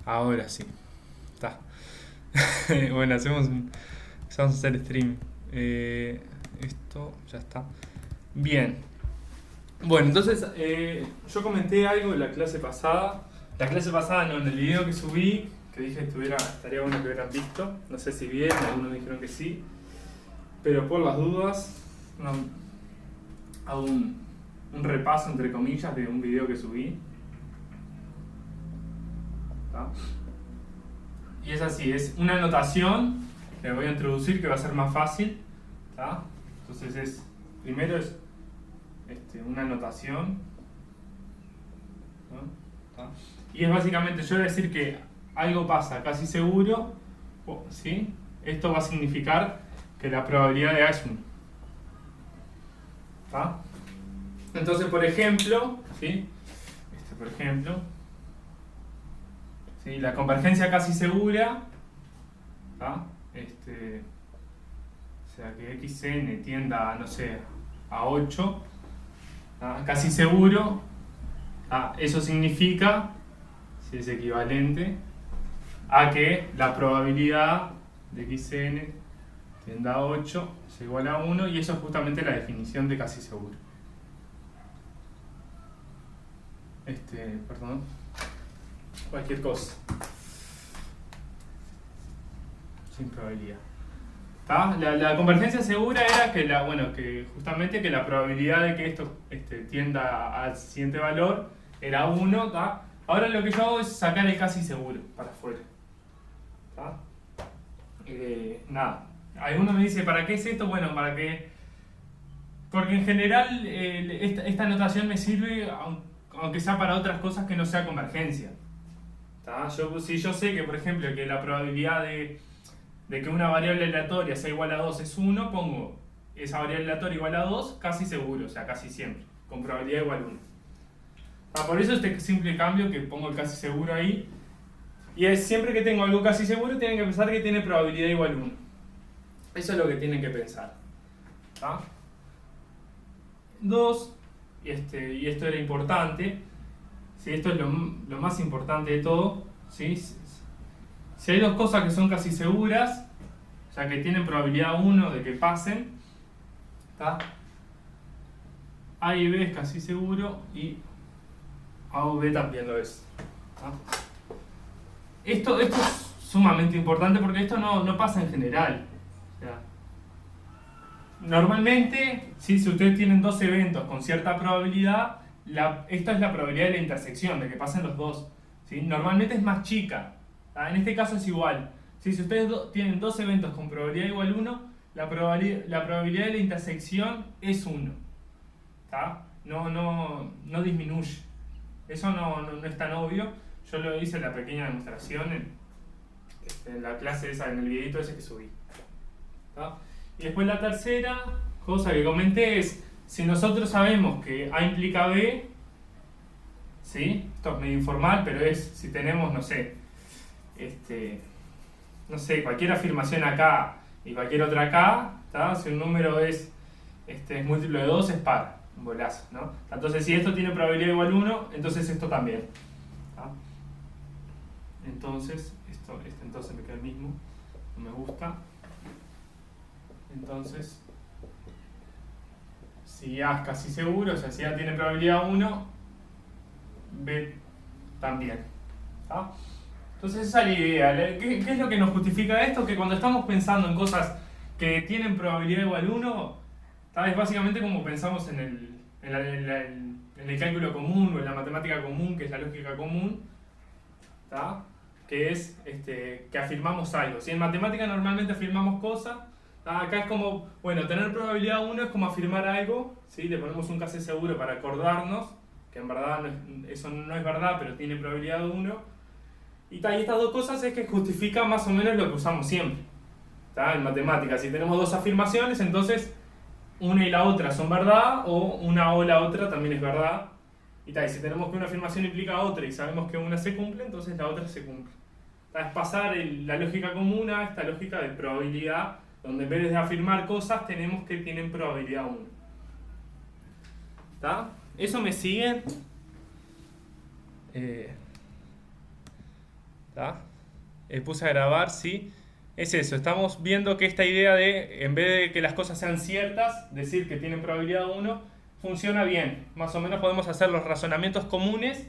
Ahora sí. Está. Bueno, vamos a hacer stream. Esto ya está. Bien. Bueno, entonces yo comenté algo en la clase pasada. La clase pasada no, en el video que subí, que dije que estaría bueno que hubieran visto. No sé si bien, algunos me dijeron que sí. Pero por las dudas, no, hago un repaso, entre comillas, de un video que subí. ¿Tá? Y es así, es una notación que voy a introducir que va a ser más fácil. ¿Tá? Entonces primero es una notación, ¿no? ¿Tá? Y es básicamente, yo voy a decir que algo pasa casi seguro, ¿sí? Esto va a significar que la probabilidad de A es 1. ¿Tá? Entonces, por ejemplo, ¿sí? Por ejemplo, ¿sí? La convergencia casi segura, ¿tá? O sea que xn tienda, no sé, a 8, ¿tá? Casi seguro, ¿tá? Eso significa, si es equivalente, a que la probabilidad de xn tienda a 8 es igual a 1, y eso es justamente la definición de casi seguro. Perdón, cualquier cosa sin probabilidad. La convergencia segura era que justamente que la probabilidad de que esto tienda al siguiente valor era 1. ¿Tá? Ahora lo que yo hago es sacar el casi seguro para afuera. ¿Tá? Nada. Alguno me dice, ¿para qué es esto? Bueno, para que... Porque en general esta notación me sirve aunque sea para otras cosas que no sea convergencia. ¿Tá? Si yo sé que, por ejemplo, que la probabilidad de que una variable aleatoria sea igual a 2 es 1, pongo esa variable aleatoria igual a 2 casi seguro, o sea, casi siempre, con probabilidad igual a 1. Por eso este simple cambio que pongo el casi seguro ahí, y es siempre que tengo algo casi seguro tienen que pensar que tiene probabilidad igual a 1. Eso es lo que tienen que pensar. ¿Tá? 2, y esto era importante, ¿sí? Esto es lo más importante de todo, ¿sí? Si hay dos cosas que son casi seguras, o sea que tienen probabilidad 1 de que pasen, ¿tá? A y B es casi seguro y A o B también lo es. ¿Tá? Esto es sumamente importante porque esto no pasa en general. O sea, normalmente, ¿sí? Si ustedes tienen dos eventos con cierta probabilidad, esta es la probabilidad de la intersección, de que pasen los dos. ¿Sí? Normalmente es más chica. En este caso es igual. Si ustedes tienen dos eventos con probabilidad igual a 1, la probabilidad de la intersección es 1. No disminuye. Eso no es tan obvio. Yo lo hice en la pequeña demostración en la clase esa, en el videito ese que subí. ¿Tá? Y después la tercera cosa que comenté es, si nosotros sabemos que A implica B, ¿sí? Esto es medio informal, pero es si tenemos, no sé, cualquier afirmación acá y cualquier otra acá, ¿tá? Si un número es múltiplo de 2 es par, un bolazo, ¿no? Entonces si esto tiene probabilidad igual a 1, entonces esto también. ¿Tá? Entonces, entonces me queda el mismo, no me gusta. Entonces, si A es casi seguro, o sea, si A tiene probabilidad 1, B también. ¿Tá? Entonces esa es la idea. ¿Qué es lo que nos justifica esto? Que cuando estamos pensando en cosas que tienen probabilidad igual a 1, es básicamente como pensamos en el cálculo común o en la matemática común, que es la lógica común, ¿tá? Que es que afirmamos algo. Si en matemática normalmente afirmamos cosas, ¿tá? Acá es como, bueno, tener probabilidad 1 es como afirmar algo, ¿sí? Le ponemos un casi seguro para acordarnos, que en verdad eso no es verdad, pero tiene probabilidad 1. Y estas dos cosas es que justifican más o menos lo que usamos siempre, ¿tá? En matemáticas. Si tenemos dos afirmaciones, entonces una y la otra son verdad, o una o la otra también es verdad. Y si tenemos que una afirmación implica otra y sabemos que una se cumple, entonces la otra se cumple. Es pasar la lógica común a esta lógica de probabilidad, donde en vez de afirmar cosas tenemos que tienen probabilidad 1. ¿Tá? ¿Eso me sigue? ¿Tá? Puse a grabar, sí. Es eso, estamos viendo que esta idea de, en vez de que las cosas sean ciertas, decir que tienen probabilidad 1, funciona bien. Más o menos podemos hacer los razonamientos comunes,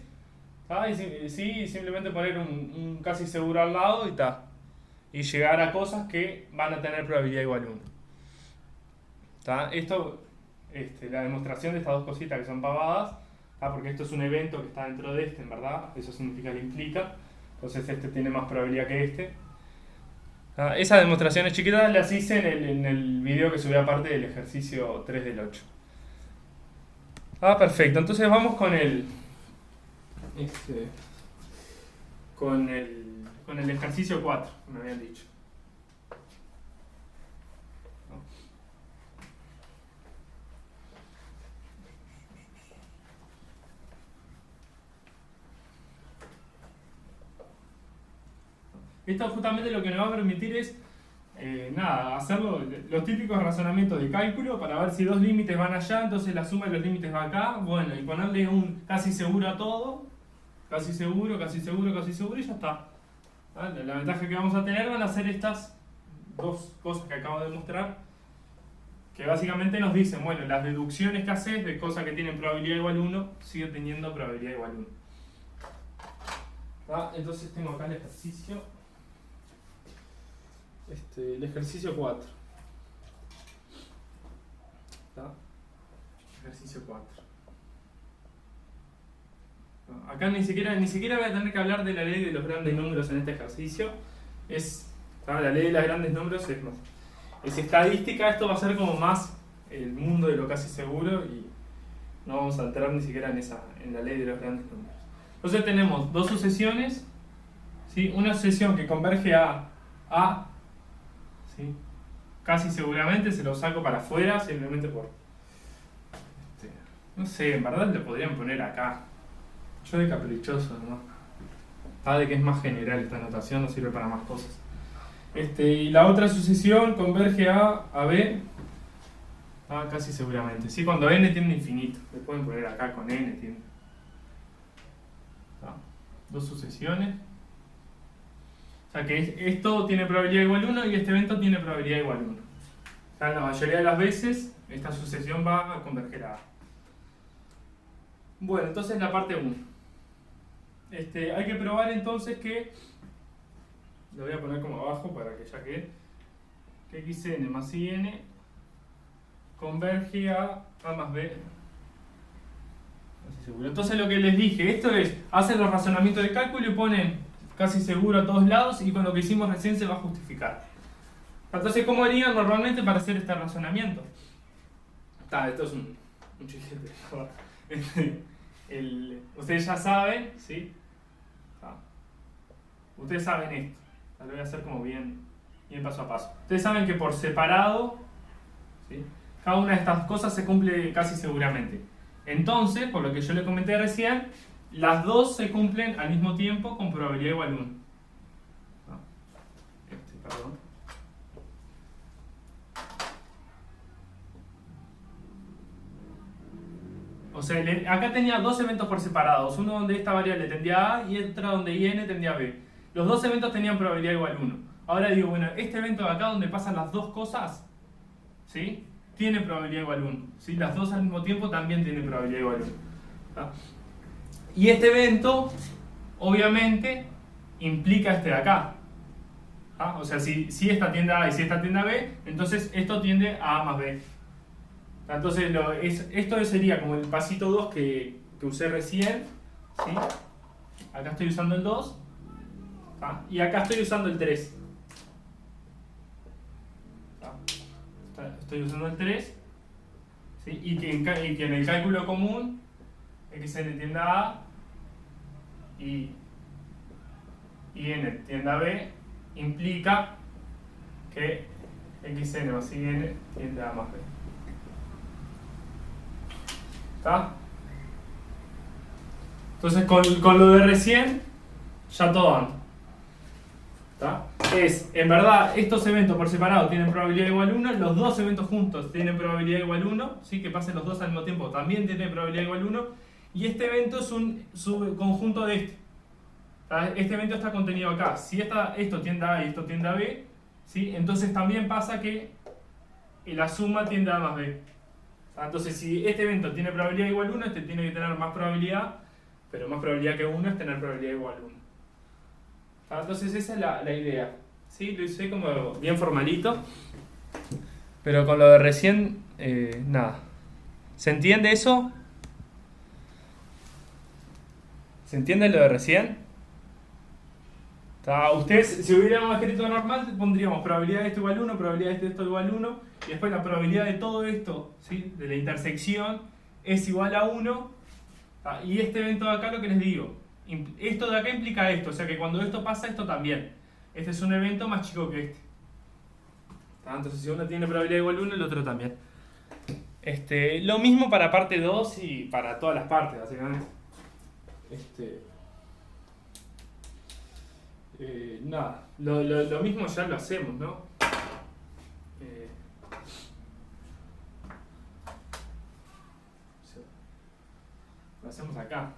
¿tá? Y simplemente poner un casi seguro al lado y ta. Y llegar a cosas que van a tener probabilidad igual a 1. ¿Tá? Esto, la demostración de estas dos cositas que son pavadas, ¿tá? Porque esto es un evento que está dentro de en verdad, eso significa que implica. Entonces este tiene más probabilidad que este. Esas demostraciones chiquitas las hice en el video que subí aparte del ejercicio 3 del 8. Perfecto. Entonces vamos con con el ejercicio 4, me habían dicho. Esto justamente lo que nos va a permitir es hacerlo, los típicos razonamientos de cálculo para ver si dos límites van allá, entonces la suma de los límites va acá, bueno, y ponerle un casi seguro a todo, casi seguro, casi seguro, casi seguro, y ya está. ¿Vale? La ventaja que vamos a tener van a ser estas dos cosas que acabo de mostrar, que básicamente nos dicen, bueno, las deducciones que haces de cosas que tienen probabilidad igual a 1, sigue teniendo probabilidad igual a 1. Entonces tengo acá el ejercicio. El ejercicio 4. ¿Está? Ejercicio 4. Acá ni siquiera voy a tener que hablar de la ley de los grandes números en este ejercicio. La ley de los grandes números es estadística, esto va a ser como más el mundo de lo casi seguro y no vamos a entrar ni siquiera en la ley de los grandes números. Entonces tenemos dos sucesiones, ¿sí? Una sucesión que converge a A, ¿sí? Casi seguramente se lo saco para afuera simplemente por... no sé, en verdad le podrían poner acá. Yo de caprichoso, ¿no? De que es más general esta notación, no sirve para más cosas. Y la otra sucesión converge a B, casi seguramente. ¿Sí? Cuando n tiende a infinito. Le pueden poner acá con n tiende. Dos sucesiones. O sea que esto tiene probabilidad igual a 1 y este evento tiene probabilidad igual a 1. O sea, la mayoría de las veces esta sucesión va a converger a A. Bueno, entonces la parte 1. Hay que probar entonces que, lo voy a poner como abajo para que ya quede, que xn más in converge a A más B. Entonces lo que les dije, esto es, hacen los razonamientos de cálculo y ponen casi seguro a todos lados y con lo que hicimos recién se va a justificar. Entonces, ¿cómo harían normalmente para hacer este razonamiento? Esto es un chiquete. Ustedes ya saben, ¿sí? Ustedes saben esto. Lo voy a hacer como bien paso a paso. Ustedes saben que por separado, ¿sí? Cada una de estas cosas se cumple casi seguramente. Entonces, por lo que yo le comenté recién, las dos se cumplen al mismo tiempo con probabilidad igual a 1. Perdón. O sea, acá tenía dos eventos por separados, uno donde esta variable tendía a A y otra donde in tendía a b. Los dos eventos tenían probabilidad igual a 1. Ahora digo, bueno, este evento de acá donde pasan las dos cosas, ¿sí? Tiene probabilidad igual a 1. ¿Sí? Las dos al mismo tiempo también tienen probabilidad igual a 1. ¿Tá? Y este evento, obviamente, implica este de acá. O sea, si esta tiende a A y si esta tiende a B, entonces esto tiende a A más B. Entonces esto sería como el pasito 2 que usé recién, ¿sí? Acá estoy usando el 2, y acá estoy usando el 3. Estoy usando el 3, ¿sí? Y que en el cálculo común xn tiende a A y n tiende a B implica que xn más in tiende a A más B. ¿Está? Entonces con lo de recién ya todo anda. ¿Está? En verdad, estos eventos por separado tienen probabilidad igual a 1, los dos eventos juntos tienen probabilidad igual a 1, ¿sí? Que pasen los dos al mismo tiempo también tienen probabilidad igual a 1, y este evento es un subconjunto de este. Este evento está contenido acá. Si esto tiende a A y esto tiende a B, ¿sí? Entonces también pasa que la suma tiende a A más B. Entonces si este evento tiene probabilidad igual a 1, este tiene que tener más probabilidad, pero más probabilidad que 1 es tener probabilidad igual a 1. Entonces esa es la idea. ¿Sí? Lo hice como bien formalito, pero con lo de recién, nada. ¿Se entiende eso? ¿Se entiende lo de recién? Ustedes, si hubiéramos escrito normal, pondríamos probabilidad de esto igual a 1, probabilidad de esto igual a 1, y después la probabilidad de todo esto, ¿sí? De la intersección, es igual a 1, y este evento de acá, lo que les digo, esto de acá implica esto, o sea que cuando esto pasa, esto también. Este es un evento más chico que este. Entonces si uno tiene probabilidad igual a 1, el otro también. Lo mismo para parte 2 y para todas las partes, básicamente. Nada, lo mismo ya lo hacemos, ¿no? Lo hacemos acá.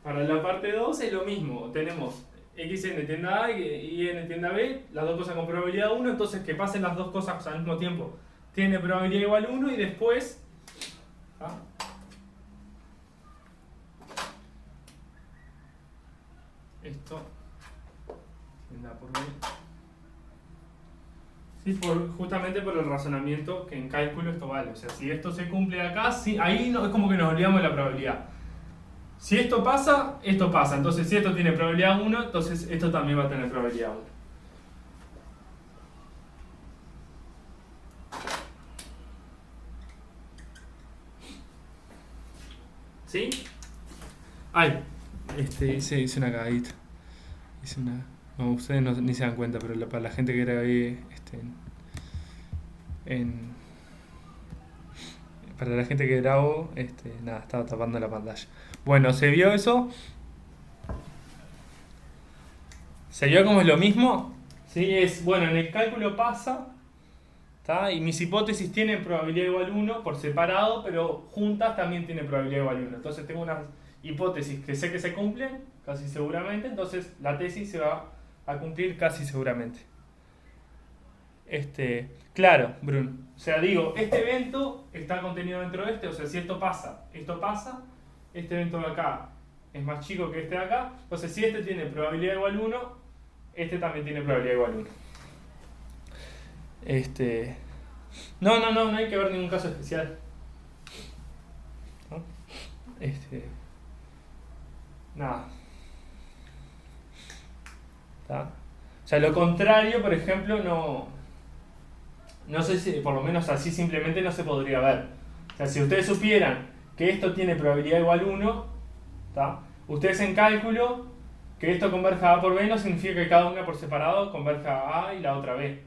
Para la parte 2 es lo mismo, tenemos xn tienda A y n tienda B, las dos cosas con probabilidad 1, entonces que pasen las dos cosas al mismo tiempo tiene probabilidad igual a 1 y después esto tienda por B. Sí, justamente por el razonamiento que en cálculo esto vale, o sea, si esto se cumple acá, sí, ahí no, es como que nos olvidamos de la probabilidad. Si esto pasa, entonces si esto tiene probabilidad 1, entonces esto también va a tener probabilidad 1. ¿Sí? Ay, hice una cagadita. No, ustedes ni se dan cuenta, pero para la gente que era ahí, para la gente que grabo, nada, estaba tapando la pantalla. Bueno, ¿se vio eso? ¿Se vio como es lo mismo? Sí, bueno, en el cálculo pasa, ¿tá? Y mis hipótesis tienen probabilidad igual a 1 por separado, pero juntas también tienen probabilidad igual a 1. Entonces tengo unas hipótesis que sé que se cumplen, casi seguramente, entonces la tesis se va a cumplir casi seguramente. Claro, Bruno. O sea, digo, este evento está contenido dentro de o sea, si esto pasa, este evento de acá es más chico que este de acá, entonces si este tiene probabilidad igual a 1, este también tiene probabilidad igual a 1. No hay que ver ningún caso especial. ¿No? Nada. ¿Tá? O sea, lo contrario, por ejemplo, no sé si, por lo menos así simplemente no se podría ver. O sea, si ustedes supieran que esto tiene probabilidad igual a 1, ¿tá? Ustedes en cálculo, que esto converja A por B no significa que cada una por separado converja a A y la otra B.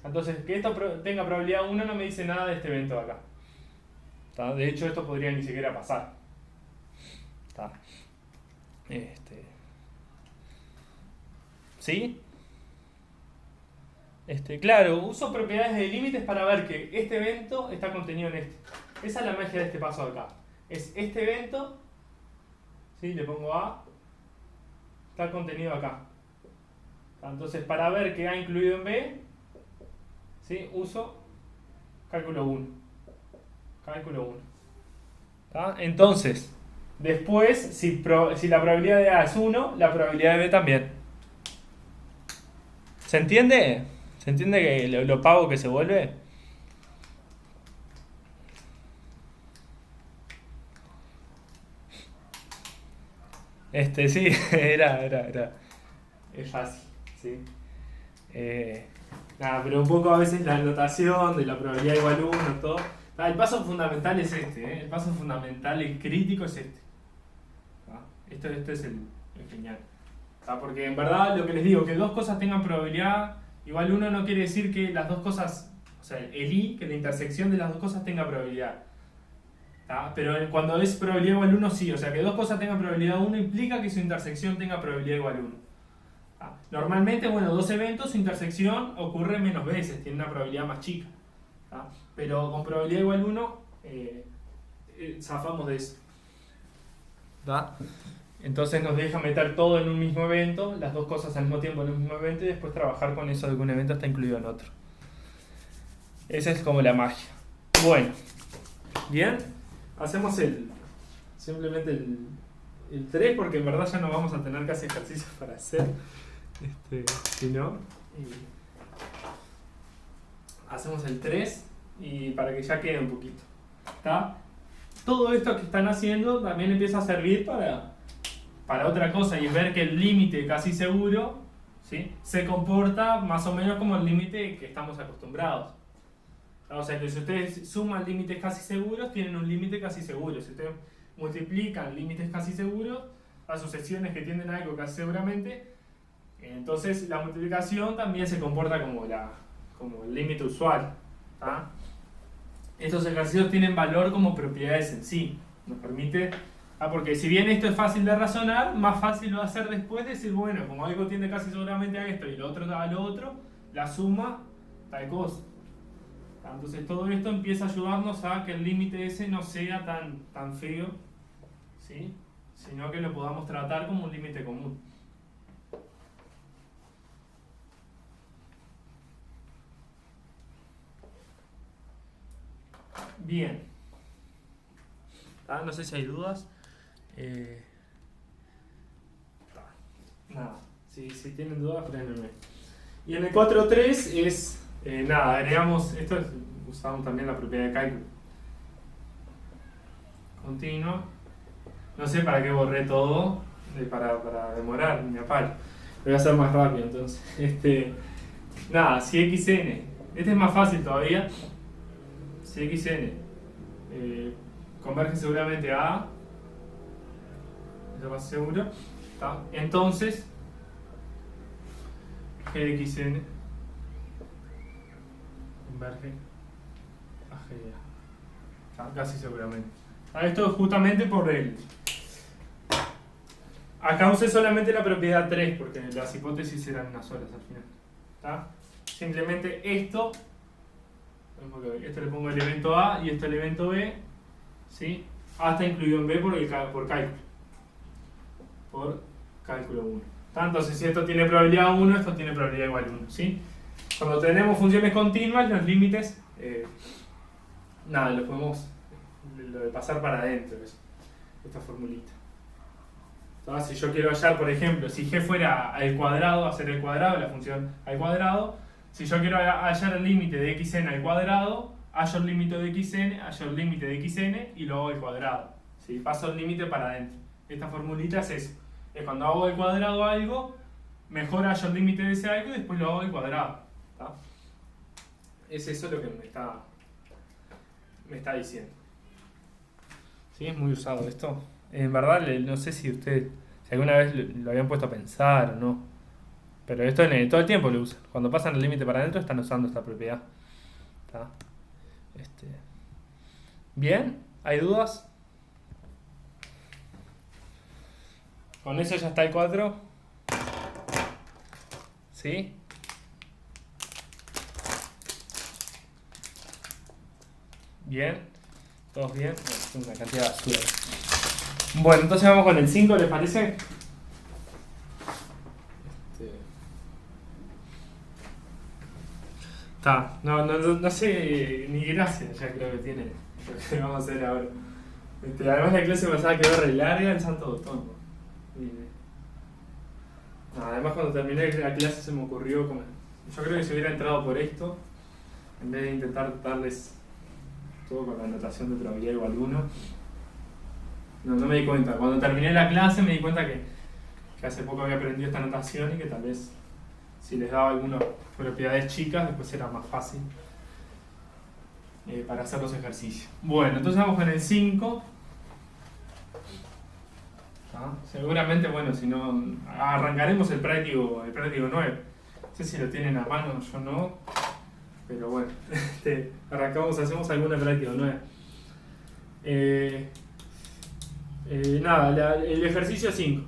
Entonces, que esto tenga probabilidad 1 no me dice nada de este evento de acá. ¿Tá? De hecho, esto podría ni siquiera pasar. ¿Tá? ¿Sí? Claro, uso propiedades de límites para ver que este evento está contenido en este. Esa es la magia de este paso de acá. Es este evento, ¿sí? Le pongo A, está contenido acá. Entonces, para ver que A incluido en B, ¿sí? Uso cálculo 1. Cálculo 1. Entonces, después, si la probabilidad de A es 1, la probabilidad de B también. ¿Se entiende? ¿Se entiende que lo pago que se vuelve? Sí, era. Es fácil, ¿sí? Nada, pero un poco a veces la notación de la probabilidad igual a 1, todo. El paso fundamental es este, el paso fundamental, el crítico es este. Este es el genial. Porque en verdad lo que les digo, que dos cosas tengan probabilidad igual a 1 no quiere decir que las dos cosas, o sea, el I, que la intersección de las dos cosas tenga probabilidad. Pero cuando es probabilidad igual a 1 sí, o sea, que dos cosas tengan probabilidad 1 implica que su intersección tenga probabilidad igual a 1. Normalmente, bueno, dos eventos, su intersección ocurre menos veces, tiene una probabilidad más chica. Pero con probabilidad igual a 1 zafamos de eso. ¿da? Entonces nos deja meter todo en un mismo evento, las dos cosas al mismo tiempo en un mismo evento y después trabajar con eso de que un evento está incluido en otro. Esa es como la magia. Bueno, bien, hacemos simplemente el 3 porque en verdad ya no vamos a tener casi ejercicios para hacer. Si no, hacemos el 3 y para que ya quede un poquito. ¿Está? Todo esto que están haciendo también empieza a servir para otra cosa y es ver que el límite casi seguro, ¿sí?, se comporta más o menos como el límite que estamos acostumbrados. O sea que si ustedes suman límites casi seguros, tienen un límite casi seguro. Si ustedes multiplican límites casi seguros a sucesiones que tienden a algo casi seguramente, entonces la multiplicación también se comporta como el límite usual. ¿Tá? Estos ejercicios tienen valor como propiedades en sí. Nos permite... porque si bien esto es fácil de razonar, más fácil lo va a hacer después decir, bueno, como algo tiende casi seguramente a esto y lo otro a lo otro, la suma tal cosa. Entonces todo esto empieza a ayudarnos a que el límite ese no sea tan feo, ¿sí?, sino que lo podamos tratar como un límite común. Bien. No sé si hay dudas. Nada, si tienen dudas, frénenme. Y en el 4.3 es... agregamos, usamos también la propiedad de cálculo continuo. No sé para qué borré todo, para demorar, me aparo. Lo voy a hacer más rápido entonces. Si xn, este es más fácil todavía. Si xn converge seguramente a A, eso más seguro, ¿tá? Entonces g de xn converge a G de A. Casi seguramente. Esto es justamente por acá usé solamente la propiedad 3 porque las hipótesis eran unas solas al final. ¿Tá? Simplemente esto le pongo el elemento A y esto el elemento B, ¿sí? A está incluido en B por cálculo 1. Entonces si esto tiene probabilidad 1, esto tiene probabilidad igual a 1, ¿sí? Cuando tenemos funciones continuas, los límites, los podemos pasar para adentro, esta formulita. Entonces, si yo quiero hallar, por ejemplo, si g fuera al cuadrado, hacer el cuadrado, la función al cuadrado, si yo quiero hallar el límite de xn al cuadrado, hallo el límite de xn, hallo el límite de xn y lo hago al cuadrado, ¿sí? Paso el límite para adentro. Esta formulita es eso. Es cuando hago al cuadrado algo, mejor hallo el límite de ese algo y después lo hago al cuadrado. ¿Tá? Es eso lo que me está diciendo. ¿Sí? Es muy usado esto. En verdad, no sé si alguna vez lo habían puesto a pensar o no. Pero esto todo el tiempo lo usan. Cuando pasan el límite para adentro están usando esta propiedad. ¿Tá? Bien, ¿hay dudas? Con eso ya está el 4. ¿Sí? Bien. ¿Todos bien? Una cantidad de basura. Bueno, entonces vamos con el 5, ¿les parece? No sé ni gracia ya creo que tiene lo que vamos a hacer ahora. Además la clase pasada quedó re larga, el santo botón. Además cuando terminé la clase se me ocurrió yo creo que si hubiera entrado por esto, en vez de intentar darles todo con la anotación de probabilidad igual 1, no me di cuenta. Cuando terminé la clase me di cuenta que hace poco había aprendido esta notación y que tal vez si les daba algunas propiedades chicas después era más fácil para hacer los ejercicios. Bueno, entonces vamos con el 5. Seguramente, bueno, si no, arrancaremos el práctico 9. No sé si lo tienen a mano, yo no. Pero bueno, arrancamos, hacemos alguna práctica 9. El ejercicio 5.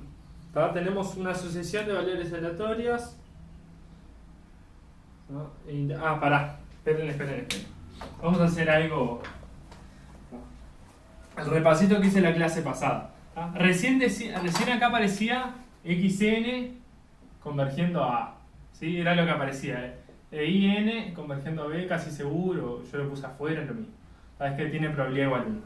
Tenemos una sucesión de valores aleatorios. Pará, esperen. Vamos a hacer algo. El repasito que hice la clase pasada. ¿Tá? Recién acá aparecía xn convergiendo a A. ¿Sí? Era lo que aparecía. In convergiendo a B, casi seguro. Yo lo puse afuera, es lo mismo. Sabes que tiene probabilidad igual a 1.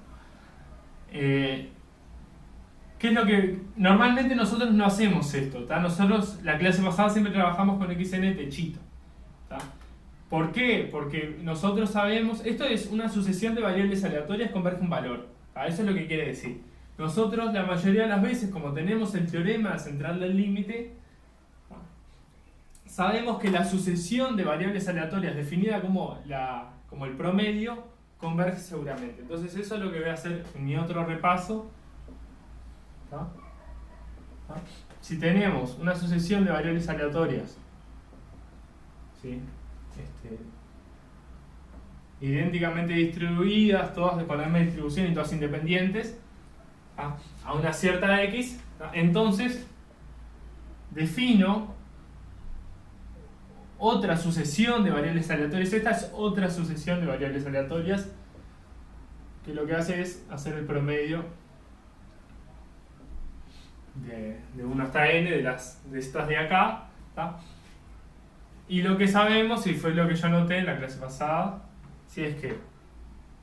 ¿Qué es lo que...? Normalmente nosotros no hacemos esto. ¿Tá? Nosotros, la clase pasada, siempre trabajamos con xn techito. ¿Tá? ¿Por qué? Porque nosotros sabemos... Esto es una sucesión de variables aleatorias converge un valor. ¿Tá? Eso es lo que quiere decir. Nosotros, la mayoría de las veces, como tenemos el teorema central del límite, sabemos que la sucesión de variables aleatorias definida como el promedio converge seguramente. Entonces eso es lo que voy a hacer en mi otro repaso. ¿Tá? ¿Tá? Si tenemos una sucesión de variables aleatorias, ¿sí? Idénticamente distribuidas, todas con la misma distribución y todas independientes, a una cierta x, entonces defino otra sucesión de variables aleatorias. Esta es otra sucesión de variables aleatorias que lo que hace es hacer el promedio de 1 hasta n de estas de acá, ¿tá? Y lo que sabemos, y fue lo que yo anoté en la clase pasada, si es que,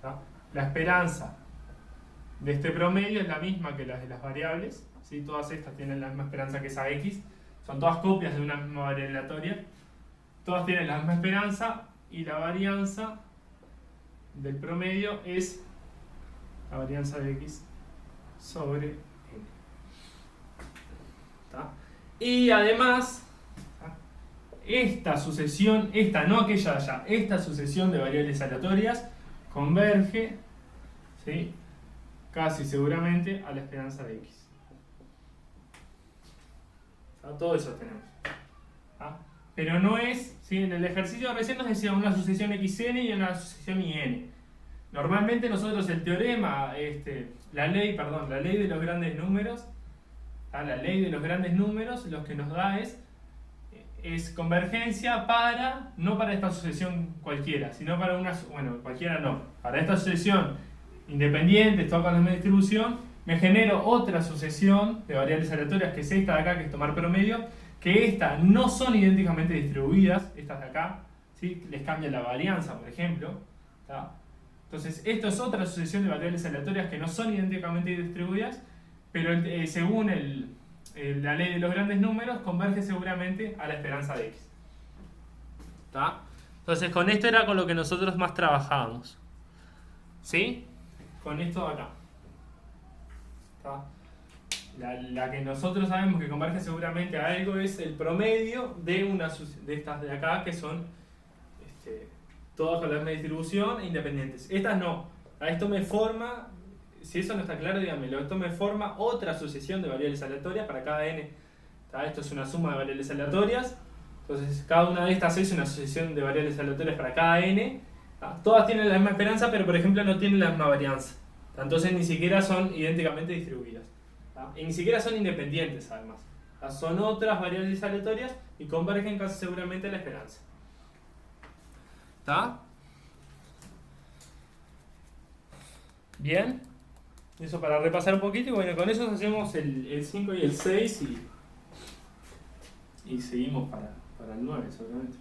¿tá?, la esperanza de este promedio es la misma que las de las variables, ¿sí? Todas estas tienen la misma esperanza que esa x, son todas copias de una misma variable aleatoria, todas tienen la misma esperanza, y la varianza del promedio es la varianza de x sobre n. ¿Tá? Y además, esta sucesión, no aquella de allá, esta sucesión de variables aleatorias converge, ¿sí?, casi seguramente a la esperanza de x. Todo eso tenemos. ¿Ah? Pero no es, ¿sí?, en el ejercicio de recién nos decía una sucesión xn y una sucesión in. Normalmente nosotros el teorema, la ley de los grandes números, la ley de los grandes números, lo que nos da es convergencia no para esta sucesión cualquiera, sino para una, cualquiera no, para esta sucesión independiente, toda con la misma distribución, me genero otra sucesión de variables aleatorias, que es esta de acá, que es tomar promedio, que estas no son idénticamente distribuidas, estas de acá, ¿sí?, les cambia la varianza, por ejemplo, ¿tá? Entonces, esto es otra sucesión de variables aleatorias que no son idénticamente distribuidas, pero según la ley de los grandes números, converge seguramente a la esperanza de x. ¿Tá? Entonces, con esto era con lo que nosotros más trabajábamos. ¿Sí? Con esto de acá. ¿Tá? La que nosotros sabemos que converge seguramente a algo es el promedio de estas de acá, que son todas con la misma distribución e independientes. Estas no. Esto me forma, si eso no está claro, díganmelo. Esto me forma otra sucesión de variables aleatorias para cada n. ¿Tá? Esto es una suma de variables aleatorias. Entonces, cada una de estas es una sucesión de variables aleatorias para cada n. ¿Tá? Todas tienen la misma esperanza, pero por ejemplo no tienen la misma varianza. ¿Tá? Entonces, ni siquiera son idénticamente distribuidas. ¿Tá? Y ni siquiera son independientes, además. ¿Tá? Son otras variables aleatorias y convergen casi seguramente a la esperanza. ¿Está? Bien. Eso para repasar un poquito. Y bueno, con eso hacemos el 5 y el 6 y seguimos para el 9, seguramente.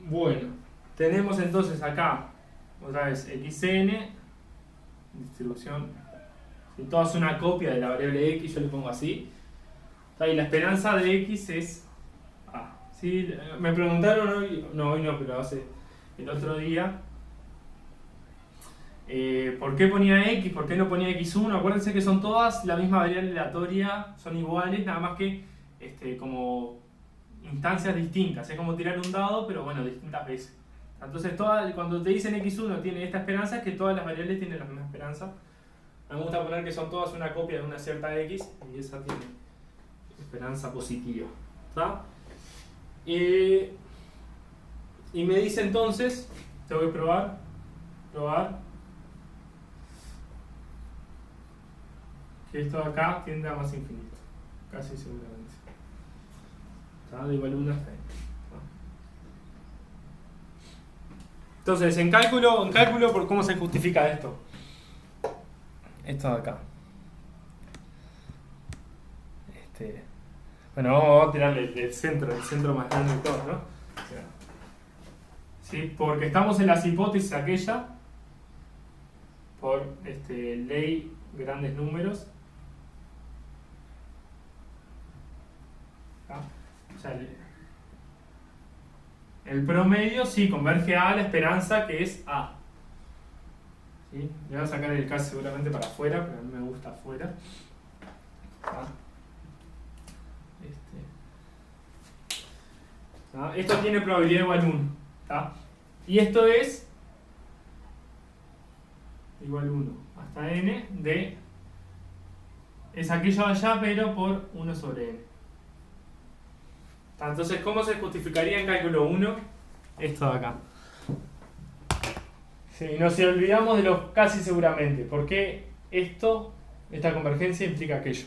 Bueno, tenemos entonces acá otra vez xn, distribución. Si toda es una copia de la variable x, yo le pongo así. Y la esperanza de x es a. Sí, me preguntaron hoy no, pero hace el otro día, ¿por qué ponía x? ¿Por qué no ponía x1? Acuérdense que son todas la misma variable aleatoria, son iguales, nada más que como instancias distintas. Es como tirar un dado, pero bueno, distintas veces. Entonces, cuando te dicen x1 tiene esta esperanza, es que todas las variables tienen la misma esperanza. A mí me gusta poner que son todas una copia de una cierta x, y esa tiene esperanza positiva. ¿Está? Y me dice entonces, tengo que probar, que esto de acá tiende a más infinito, casi seguramente. ¿Está? De igual 1 hasta n. Entonces, en cálculo, ¿por cómo se justifica esto? Esto de acá. Bueno, vamos a tirarle el centro más grande de todo, ¿no? O sea, ¿sí? Porque estamos en las hipótesis aquella, por ley grandes números. ¿Ah? O sea, el promedio sí converge a la esperanza, que es A. ¿Sí? Le voy a sacar el caso seguramente para afuera, pero a mí me gusta afuera. ¿Ah? ¿Ah? Esto tiene probabilidad igual a 1. ¿Ah? Y esto es igual a 1 hasta n de... Es aquello allá, pero por 1 sobre n. ¿Ah? Entonces, ¿cómo se justificaría en cálculo 1 esto de acá? Sí, nos olvidamos de lo casi seguramente. Porque esta convergencia implica aquello.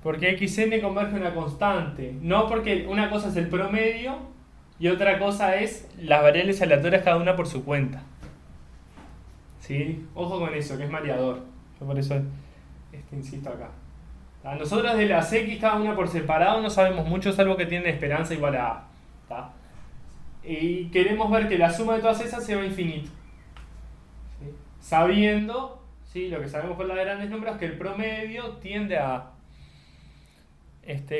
Porque xn converge a una constante. No, porque una cosa es el promedio y otra cosa es las variables aleatorias cada una por su cuenta. ¿Sí? Ojo con eso, que es mareador. Yo por eso insisto acá. Nosotros de las x cada una por separado no sabemos mucho, salvo que tienen esperanza igual a a. ¿Tá? Y queremos ver que la suma de todas esas se va a infinito. ¿Sí? Sabiendo, ¿sí? Lo que sabemos por las grandes números, que el promedio tiende a...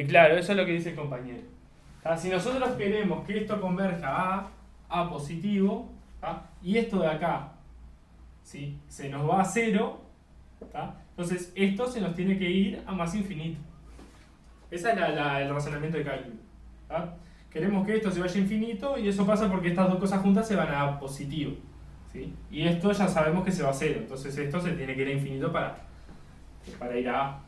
claro, eso es lo que dice el compañero. Si nosotros queremos que esto converja a positivo, y esto de acá, ¿sí? Se nos va a 0, entonces esto se nos tiene que ir a más infinito. Ese es el razonamiento de cálculo. Queremos que esto se vaya a infinito y eso pasa porque estas dos cosas juntas se van a positivo. ¿Sí? Y esto ya sabemos que se va a 0, entonces esto se tiene que ir a infinito para ir a A.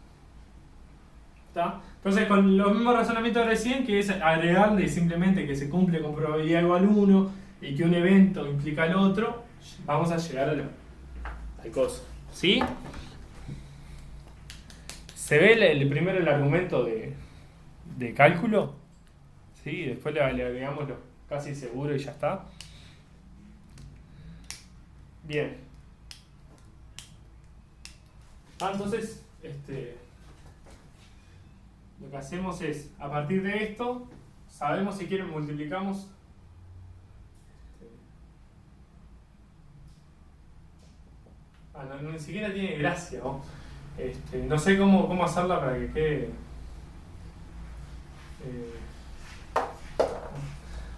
¿Tá? Entonces, con los mismos razonamientos de recién, que es agregarle simplemente que se cumple con probabilidad igual 1 y que un evento implica el otro, vamos a llegar al coso. ¿Sí? ¿Se ve primero el argumento de cálculo? ¿Sí? Después le agregamos lo casi seguro y ya está. Bien. Entonces, lo que hacemos es, a partir de esto, sabemos si quieren multiplicamos. No, ni siquiera tiene gracia. No sé cómo hacerla para que quede.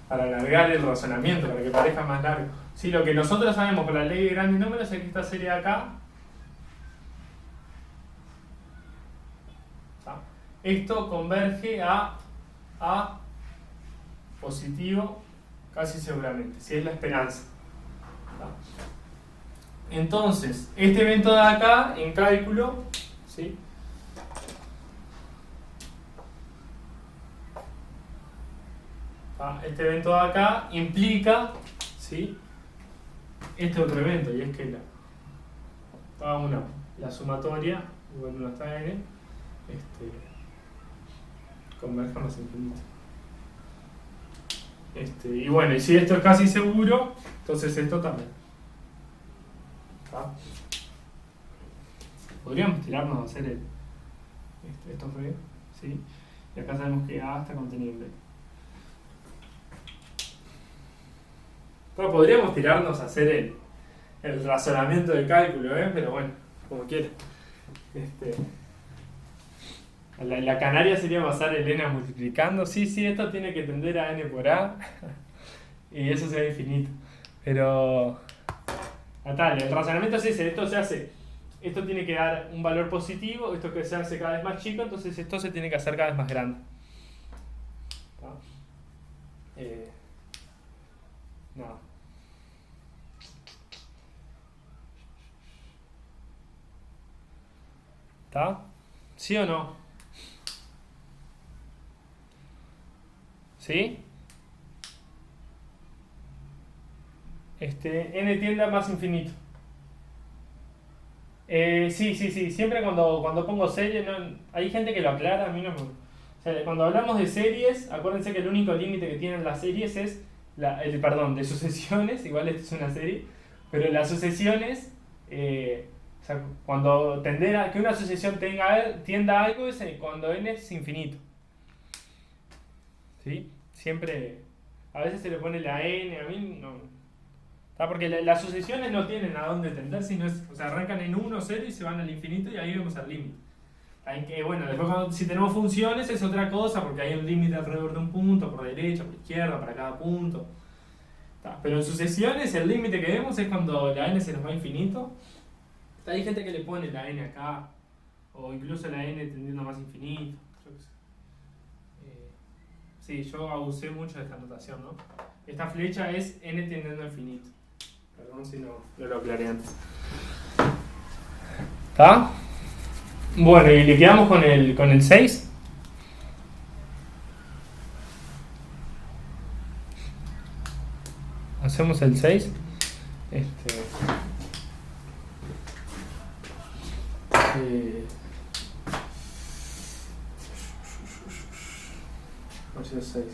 Para alargar el razonamiento, para que parezca más largo. Sí, lo que nosotros sabemos por la ley de grandes números es que esta serie de acá. Esto converge a positivo casi seguramente, si es la esperanza. Entonces, este evento de acá, en cálculo, ¿sí? Este evento de acá implica, ¿sí? Este otro evento, y es que la sumatoria, igual 1 hasta n, converge más infinito. Y bueno, y si esto es casi seguro, entonces esto también. Podríamos tirarnos a hacer esto fue, ¿sí? Y acá sabemos que A está contenido en B. Pero podríamos tirarnos a hacer el razonamiento de cálculo, pero bueno, como quiera. La canaria sería pasar Elena multiplicando. Sí, esto tiene que tender a n por a. Y eso será infinito. Pero... el razonamiento es ese. Esto se hace... Esto tiene que dar un valor positivo. Esto que se hace cada vez más chico. Entonces esto se tiene que hacer cada vez más grande. No. ¿Está? ¿Sí o no? ¿Sí? N tiende a más infinito. Sí. Siempre cuando pongo serie, hay gente que lo aclara, a mí no me... O sea, cuando hablamos de series, acuérdense que el único límite que tienen las series es... perdón, de sucesiones, igual esto es una serie, pero las sucesiones... o sea, cuando que una sucesión tienda a algo es cuando n es infinito. ¿Sí? Siempre... A veces se le pone la n, a mí no... Porque las sucesiones no tienen a dónde tender, o sea, arrancan en 1, 0 y se van al infinito y ahí vemos al límite. Bueno, después si tenemos funciones es otra cosa porque hay un límite alrededor de un punto, por derecha, por izquierda, para cada punto. Pero en sucesiones el límite que vemos es cuando la n se nos va a infinito. Hay gente que le pone la n acá, o incluso la n tendiendo más infinito. Yo qué sé. Sí, yo abusé mucho de esta notación, ¿no? Esta flecha es n tendiendo a infinito. Perdón si no lo aclaré antes. ¿Está? Bueno, y le quedamos con el 6. Hacemos el 6. Vamos a hacer 6.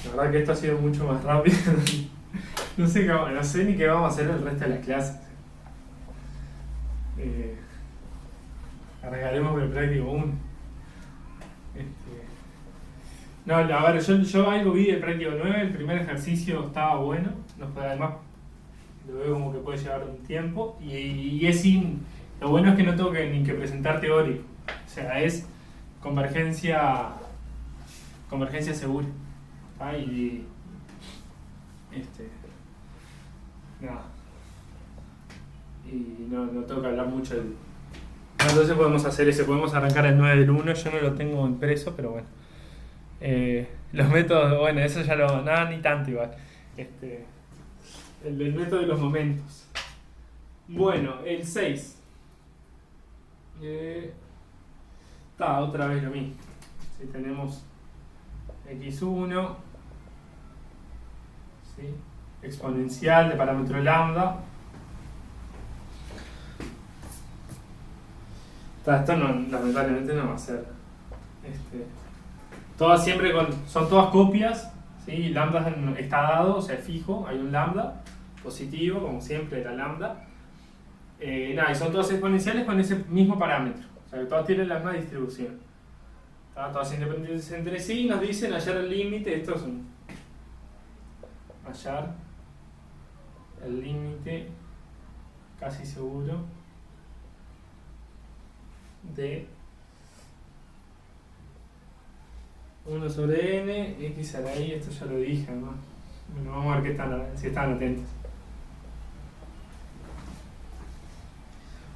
La verdad que esto ha sido mucho más rápido. No sé ni qué vamos a hacer el resto de las clases. Arreglaremos con el práctico 1. No, a ver, yo algo vi del práctico 9, el primer ejercicio estaba bueno, además lo veo como que puede llevar un tiempo, y lo bueno es que no tengo ni que presentar teórico, o sea, es convergencia segura. Y nada, y no tengo que hablar mucho entonces podemos arrancar el 9 del 1. Yo no lo tengo impreso, pero bueno, los métodos, bueno, eso ya nada ni tanto igual, el método de los momentos. Bueno, el 6 otra vez lo mismo. Si tenemos x1, ¿sí? Exponencial de parámetro lambda. Esto lamentablemente no va a ser. Todas siempre son todas copias, ¿sí? Lambda está dado, o sea, es fijo, hay un lambda positivo, como siempre la lambda. Y son todas exponenciales con ese mismo parámetro, o sea, que todas tienen la misma distribución. Todas independientes entre sí, nos dicen hallar el límite. Esto es hallar el límite casi seguro de 1 sobre n, x a la i. Esto ya lo dije, ¿no? Bueno, vamos a ver si están atentos.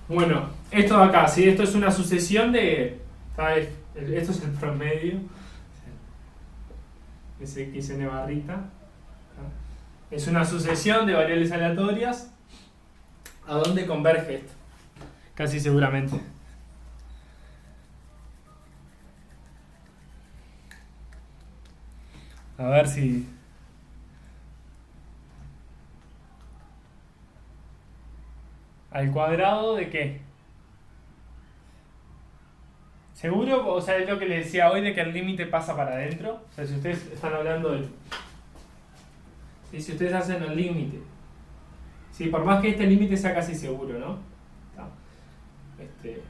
Bueno, esto de acá, ¿sí? Esto es una sucesión de... Esto es el promedio. Es xn barrita. Es una sucesión de variables aleatorias. ¿A dónde converge esto? Casi seguramente. A ver si... ¿Al cuadrado de qué? ¿Seguro? O sea, es lo que les decía hoy de que el límite pasa para adentro. O sea, si ustedes están hablando de... ¿Sí? Si ustedes hacen el límite. ¿Sí? Por más que este límite sea casi seguro, ¿no? Este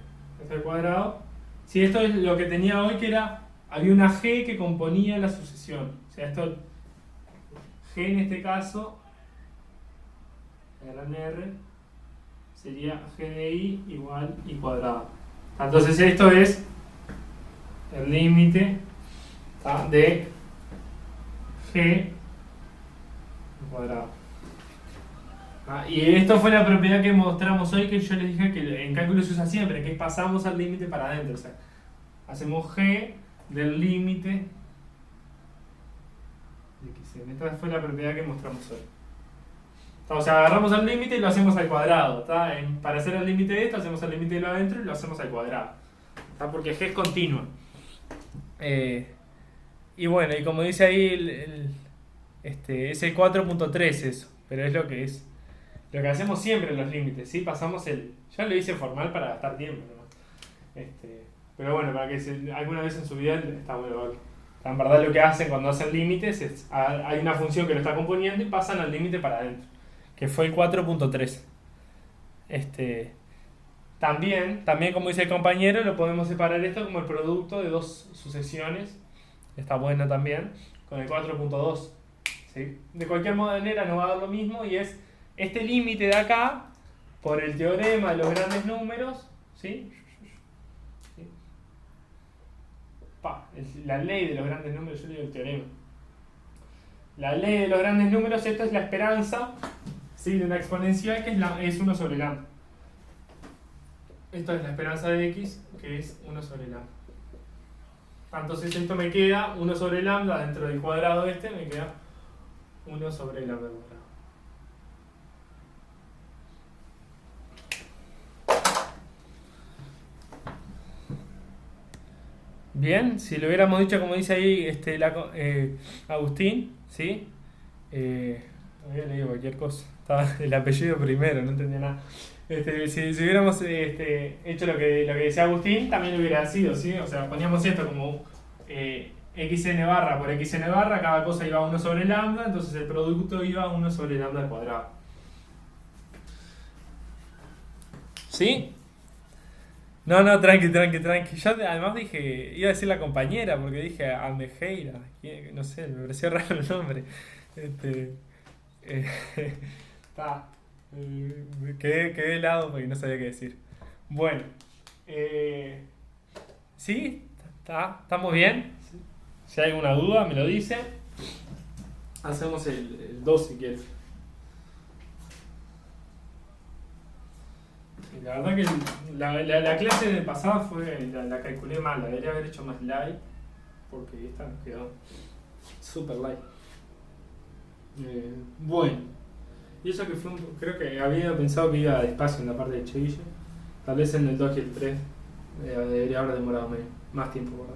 es el cuadrado. Sí, esto es lo que tenía hoy, que era... Había una g que componía la sucesión. O sea, esto... G en este caso... La gran R... Sería g de i igual i cuadrado. Entonces esto es... el límite de g al cuadrado. Y esto fue la propiedad que mostramos hoy, que yo les dije que en cálculo se usa siempre, que es pasamos al límite para adentro. O sea, hacemos g del límite de xn. Esta fue la propiedad que mostramos hoy. O sea, agarramos el límite y lo hacemos al cuadrado. Para hacer el límite de esto, hacemos el límite de lo adentro y lo hacemos al cuadrado. Porque g es continua. Y bueno, y como dice ahí, es el 4.3 eso. pero es lo que es. Lo que hacemos siempre en los límites, ¿sí? Pasamos el... Yo lo hice formal para gastar tiempo, ¿no? Pero bueno, para que alguna vez en su vida está bueno verlo. En verdad lo que hacen cuando hacen límites es... Hay una función que lo está componiendo y pasan al límite para adentro. Que fue el 4.3. También como dice el compañero, lo podemos separar esto como el producto de dos sucesiones. Está bueno también. Con el 4.2. ¿Sí? De cualquier manera nos va a dar lo mismo y es este límite de acá por el teorema de los grandes números, ¿sí? La ley de los grandes números, yo digo el teorema. La ley de los grandes números, esta es la esperanza, ¿sí? De una exponencial que es 1 sobre lambda. Esto es la esperanza de x, que es 1 sobre lambda. Entonces esto me queda 1 sobre lambda dentro del cuadrado me queda 1 sobre lambda cuadrado. Bien, si lo hubiéramos dicho como dice ahí Agustín, ¿sí? Había leído cualquier cosa. Estaba el apellido primero, no entendía nada. Si hubiéramos hecho lo que decía Agustín, también lo hubiera sido, ¿sí? O sea, poníamos esto como xn barra por xn barra, cada cosa iba a 1 sobre lambda, entonces el producto iba a 1 sobre lambda al cuadrado. ¿Sí? No, tranqui. Yo además iba a decir la compañera, porque dije Almejeira, no sé, me pareció raro el nombre. Este, eh, ta, quedé helado porque no sabía qué decir. Bueno, ¿sí? ¿Estamos bien? Si hay alguna duda, me lo dice. Hacemos el 2 si quieres. La verdad que la clase de pasada la calculé mal, la debería haber hecho más light, porque esta nos quedó super light. Bueno, y eso que creo que había pensado que iba despacio en la parte de Cheville, tal vez en el 2 y el 3 debería haber demorado más tiempo, ¿verdad?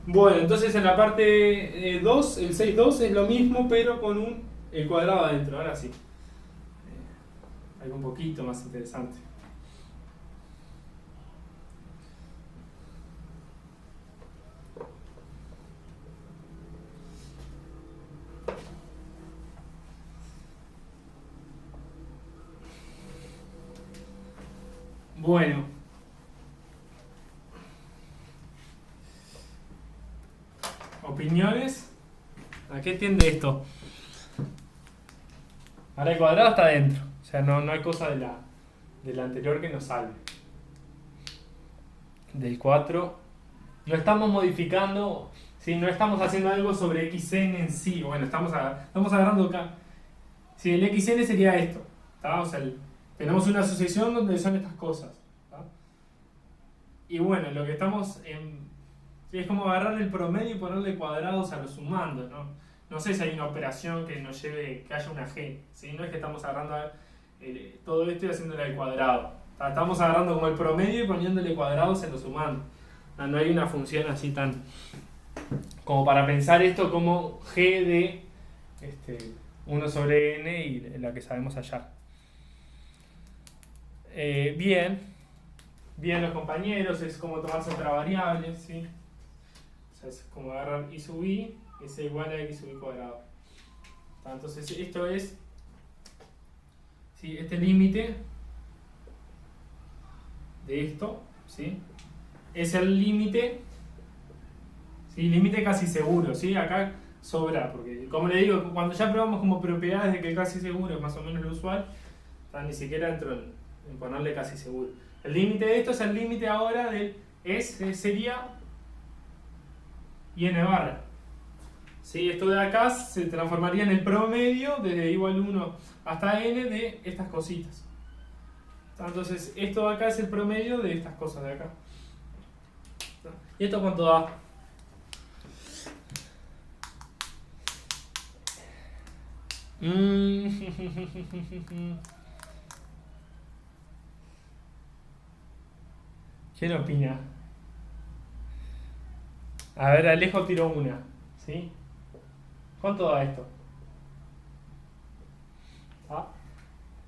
Bueno, entonces en la parte 2, el 6.2 es lo mismo, pero con el cuadrado adentro, ahora sí. Algo un poquito más interesante. Bueno, opiniones. ¿A qué tiende esto? Ahora el cuadrado está adentro, o sea, no hay cosa de la anterior que nos salve. Del 4 no estamos modificando, ¿sí? No estamos haciendo algo sobre xn en sí. Bueno, estamos agarrando acá. Si el xn sería esto, ¿tá? O sea, tenemos una asociación donde son estas cosas, ¿tá? Y bueno, lo que estamos sí, es como agarrar el promedio y ponerle cuadrados a los sumandos, ¿no? No sé si hay una operación que nos lleve, que haya una g, ¿sí? No es que estamos agarrando todo esto y haciéndole al cuadrado. Estamos agarrando como el promedio y poniéndole cuadrados en los sumandos. No hay una función así tan como para pensar esto como g de 1 sobre n y la que sabemos hallar. Bien los compañeros, es como tomarse otra variable, ¿sí? O sea, es como agarrar y sub i es igual a x sub i cuadrado. Entonces esto es, ¿sí? Este límite de esto, ¿sí? Es el límite, ¿sí? Límite casi seguro, ¿sí? Acá sobra, porque como le digo, cuando ya probamos como propiedades de que casi seguro es más o menos lo usual, ni siquiera entro en ponerle casi seguro. El límite de esto es el límite ahora del sería y n barra. ¿Sí? Esto de acá se transformaría en el promedio desde igual 1 hasta n de estas cositas. Entonces esto de acá es el promedio de estas cosas de acá. ¿Y esto cuánto da? ¿Quién opina? A ver, Alejo tiró una, ¿sí? ¿Cuánto da esto?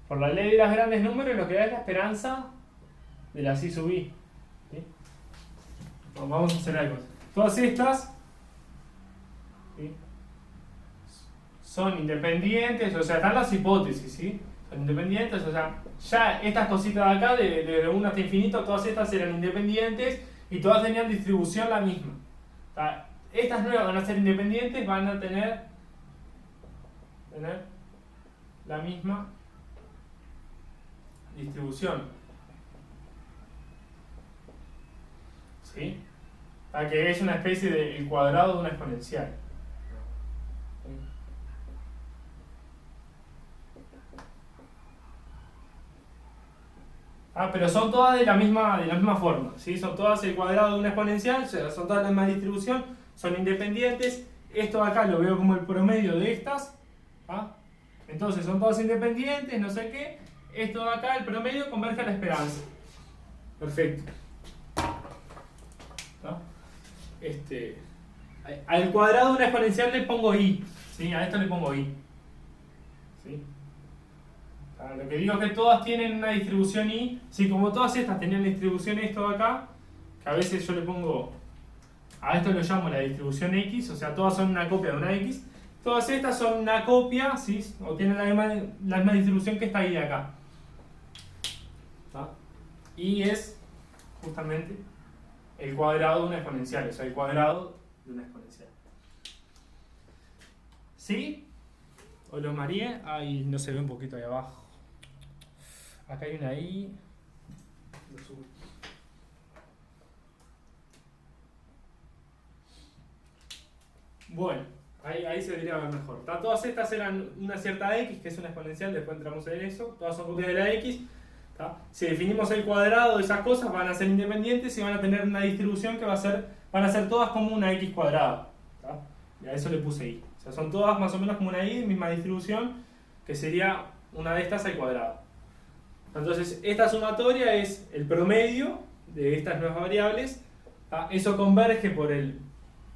Por la ley de los grandes números lo que da es la esperanza de la I sub I. ¿Sí? Vamos a hacer algo. Todas estas, ¿sí?, son independientes, o sea, están las hipótesis, ¿sí? Son independientes, o sea, ya estas cositas de acá, de 1 hasta infinito, todas estas eran independientes y todas tenían distribución la misma. O sea, estas nuevas van a ser independientes, van a tener la misma distribución. ¿Sí? O sea, que es una especie del cuadrado de una exponencial. Pero son todas de la misma forma, ¿sí? Son todas el cuadrado de una exponencial, o sea, son todas la misma distribución, son independientes. Esto de acá lo veo como el promedio de estas. Entonces son todas independientes, no sé qué. Esto de acá, el promedio, converge a la esperanza. Perfecto. Al cuadrado de una exponencial le pongo i, ¿sí? A esto le pongo i, ¿sí? Lo que digo es que todas tienen una distribución i. Sí, como todas estas tenían distribución esto de acá, que a veces yo le pongo, a esto lo llamo la distribución x, o sea, todas son una copia de una x. Todas estas son una copia, ¿sí? O tienen la misma distribución que esta i de acá. Y es justamente el cuadrado de una exponencial, o sea, el cuadrado de una exponencial. ¿Sí? ¿O lo mareé? Ahí no se ve un poquito ahí abajo. Acá hay una i. Lo subo. Bueno, ahí se debería ver mejor. Todas estas eran una cierta x, que es una exponencial, después entramos en eso. Todas son copias de la x. Si definimos el cuadrado de esas cosas, van a ser independientes y van a tener una distribución que van a ser todas como una x cuadrada. Y a eso le puse i. O sea, son todas más o menos como una i, misma distribución, que sería una de estas al cuadrado. Entonces, esta sumatoria es el promedio de estas nuevas variables. Eso converge por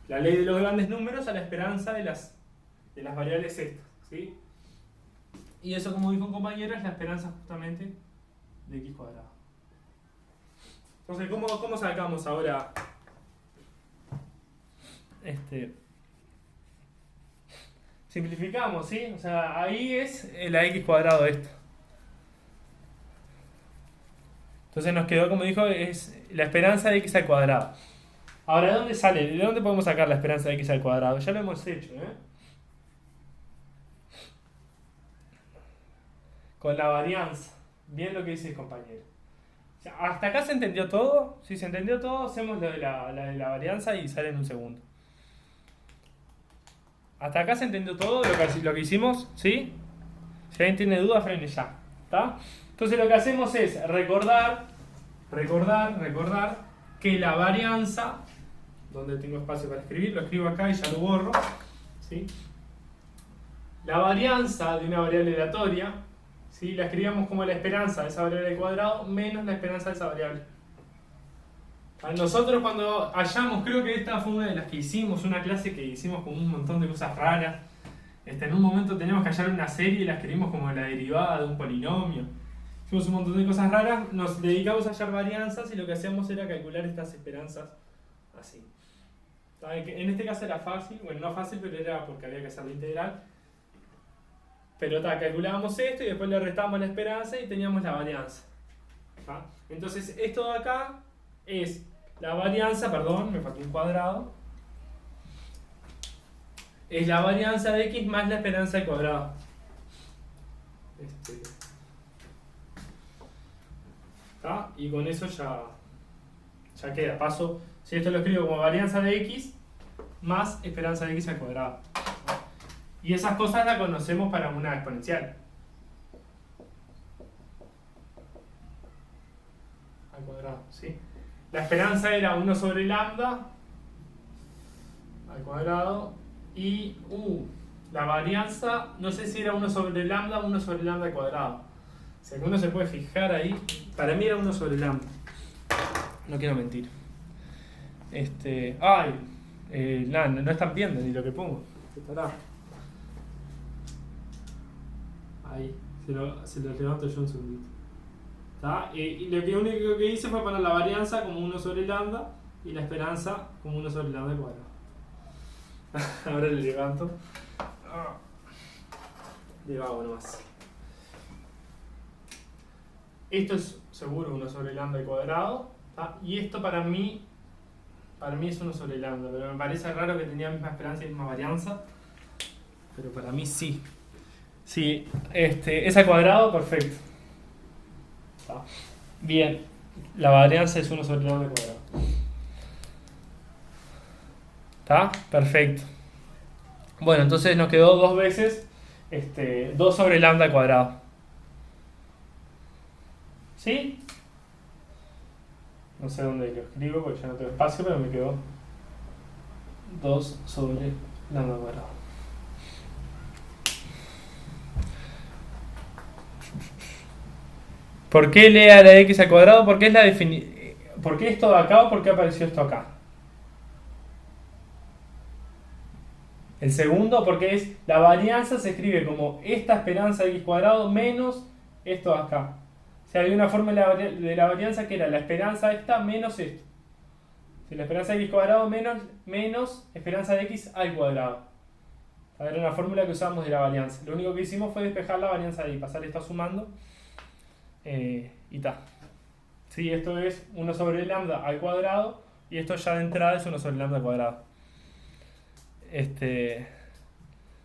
la ley de los grandes números a la esperanza de las variables estas, ¿sí? Y eso, como dijo un compañero, es la esperanza justamente de x cuadrado. Entonces, ¿cómo sacamos ahora simplificamos, ¿sí? O sea, ahí es la x cuadrado esta. Entonces nos quedó, como dijo, es la esperanza de x al cuadrado. Ahora, ¿de dónde sale? ¿De dónde podemos sacar la esperanza de x al cuadrado? Ya lo hemos hecho, con la varianza. Bien lo que dice el compañero. O sea, ¿hasta acá se entendió todo? Si se entendió todo, hacemos lo de la varianza y sale en un segundo. ¿Hasta acá se entendió todo lo que hicimos? ¿Sí? Si alguien tiene dudas, frene ya. ¿Está? Entonces lo que hacemos es recordar que la varianza, donde tengo espacio para escribir, lo escribo acá y ya lo borro, ¿sí? La varianza de una variable aleatoria, ¿sí?, la escribíamos como la esperanza de esa variable al cuadrado menos la esperanza de esa variable. Nosotros cuando hallamos, creo que esta fue una de las que hicimos, una clase que hicimos con un montón de cosas raras. En un momento teníamos que hallar una serie y la escribimos como la derivada de un polinomio. Hicimos un montón de cosas raras, nos dedicamos a hallar varianzas y lo que hacíamos era calcular estas esperanzas así. En este caso era fácil, bueno, no fácil, pero era porque había que hacer la integral. Pero calculábamos esto y después le restábamos la esperanza y teníamos la varianza. Entonces esto de acá es la varianza, perdón, me faltó un cuadrado. Es la varianza de x más la esperanza al cuadrado. Y con eso ya queda. Paso, si esto lo escribo como varianza de x más esperanza de x al cuadrado. Y esas cosas las conocemos para una exponencial. Al cuadrado, ¿sí? La esperanza era 1 sobre lambda al cuadrado y la varianza, no sé si era 1 sobre lambda o 1 sobre lambda al cuadrado. O sea, que uno se puede fijar ahí. Para mí era 1 sobre lambda. No quiero mentir. No están viendo ni lo que pongo. ¿Qué estará? Ahí, Se lo levanto yo un segundito. ¿Tá? Y lo único que hice fue poner la varianza como 1 sobre lambda y la esperanza como 1 sobre lambda al cuadrado. Ahora le levanto. Le hago nomás. Esto es seguro 1 sobre lambda al cuadrado. ¿Tá? Y esto para mí es 1 sobre lambda. Pero me parece raro que tenía la misma esperanza y misma varianza. Pero para mí sí. Sí, es al cuadrado, perfecto. ¿Tá? Bien, la varianza es 1 sobre lambda al cuadrado. ¿Está? Perfecto. Bueno, entonces nos quedó 2 veces 2 sobre lambda al cuadrado. ¿Sí? No sé dónde lo escribo porque ya no tengo espacio, pero me quedó 2 sobre lambda al cuadrado. ¿Por qué le a la de x al cuadrado? ¿Por qué es la ¿Por qué esto de acá o por qué apareció esto acá? El segundo, porque es la varianza se escribe como esta esperanza de x cuadrado menos esto de acá. O sea, había una fórmula de la varianza que era la esperanza esta menos esto. O sea, la esperanza de x cuadrado menos esperanza de x al cuadrado. Era una fórmula que usábamos de la varianza. Lo único que hicimos fue despejar la varianza de y pasar esto sumando. Y ta. Sí, esto es 1 sobre lambda al cuadrado y esto ya de entrada es 1 sobre lambda al cuadrado.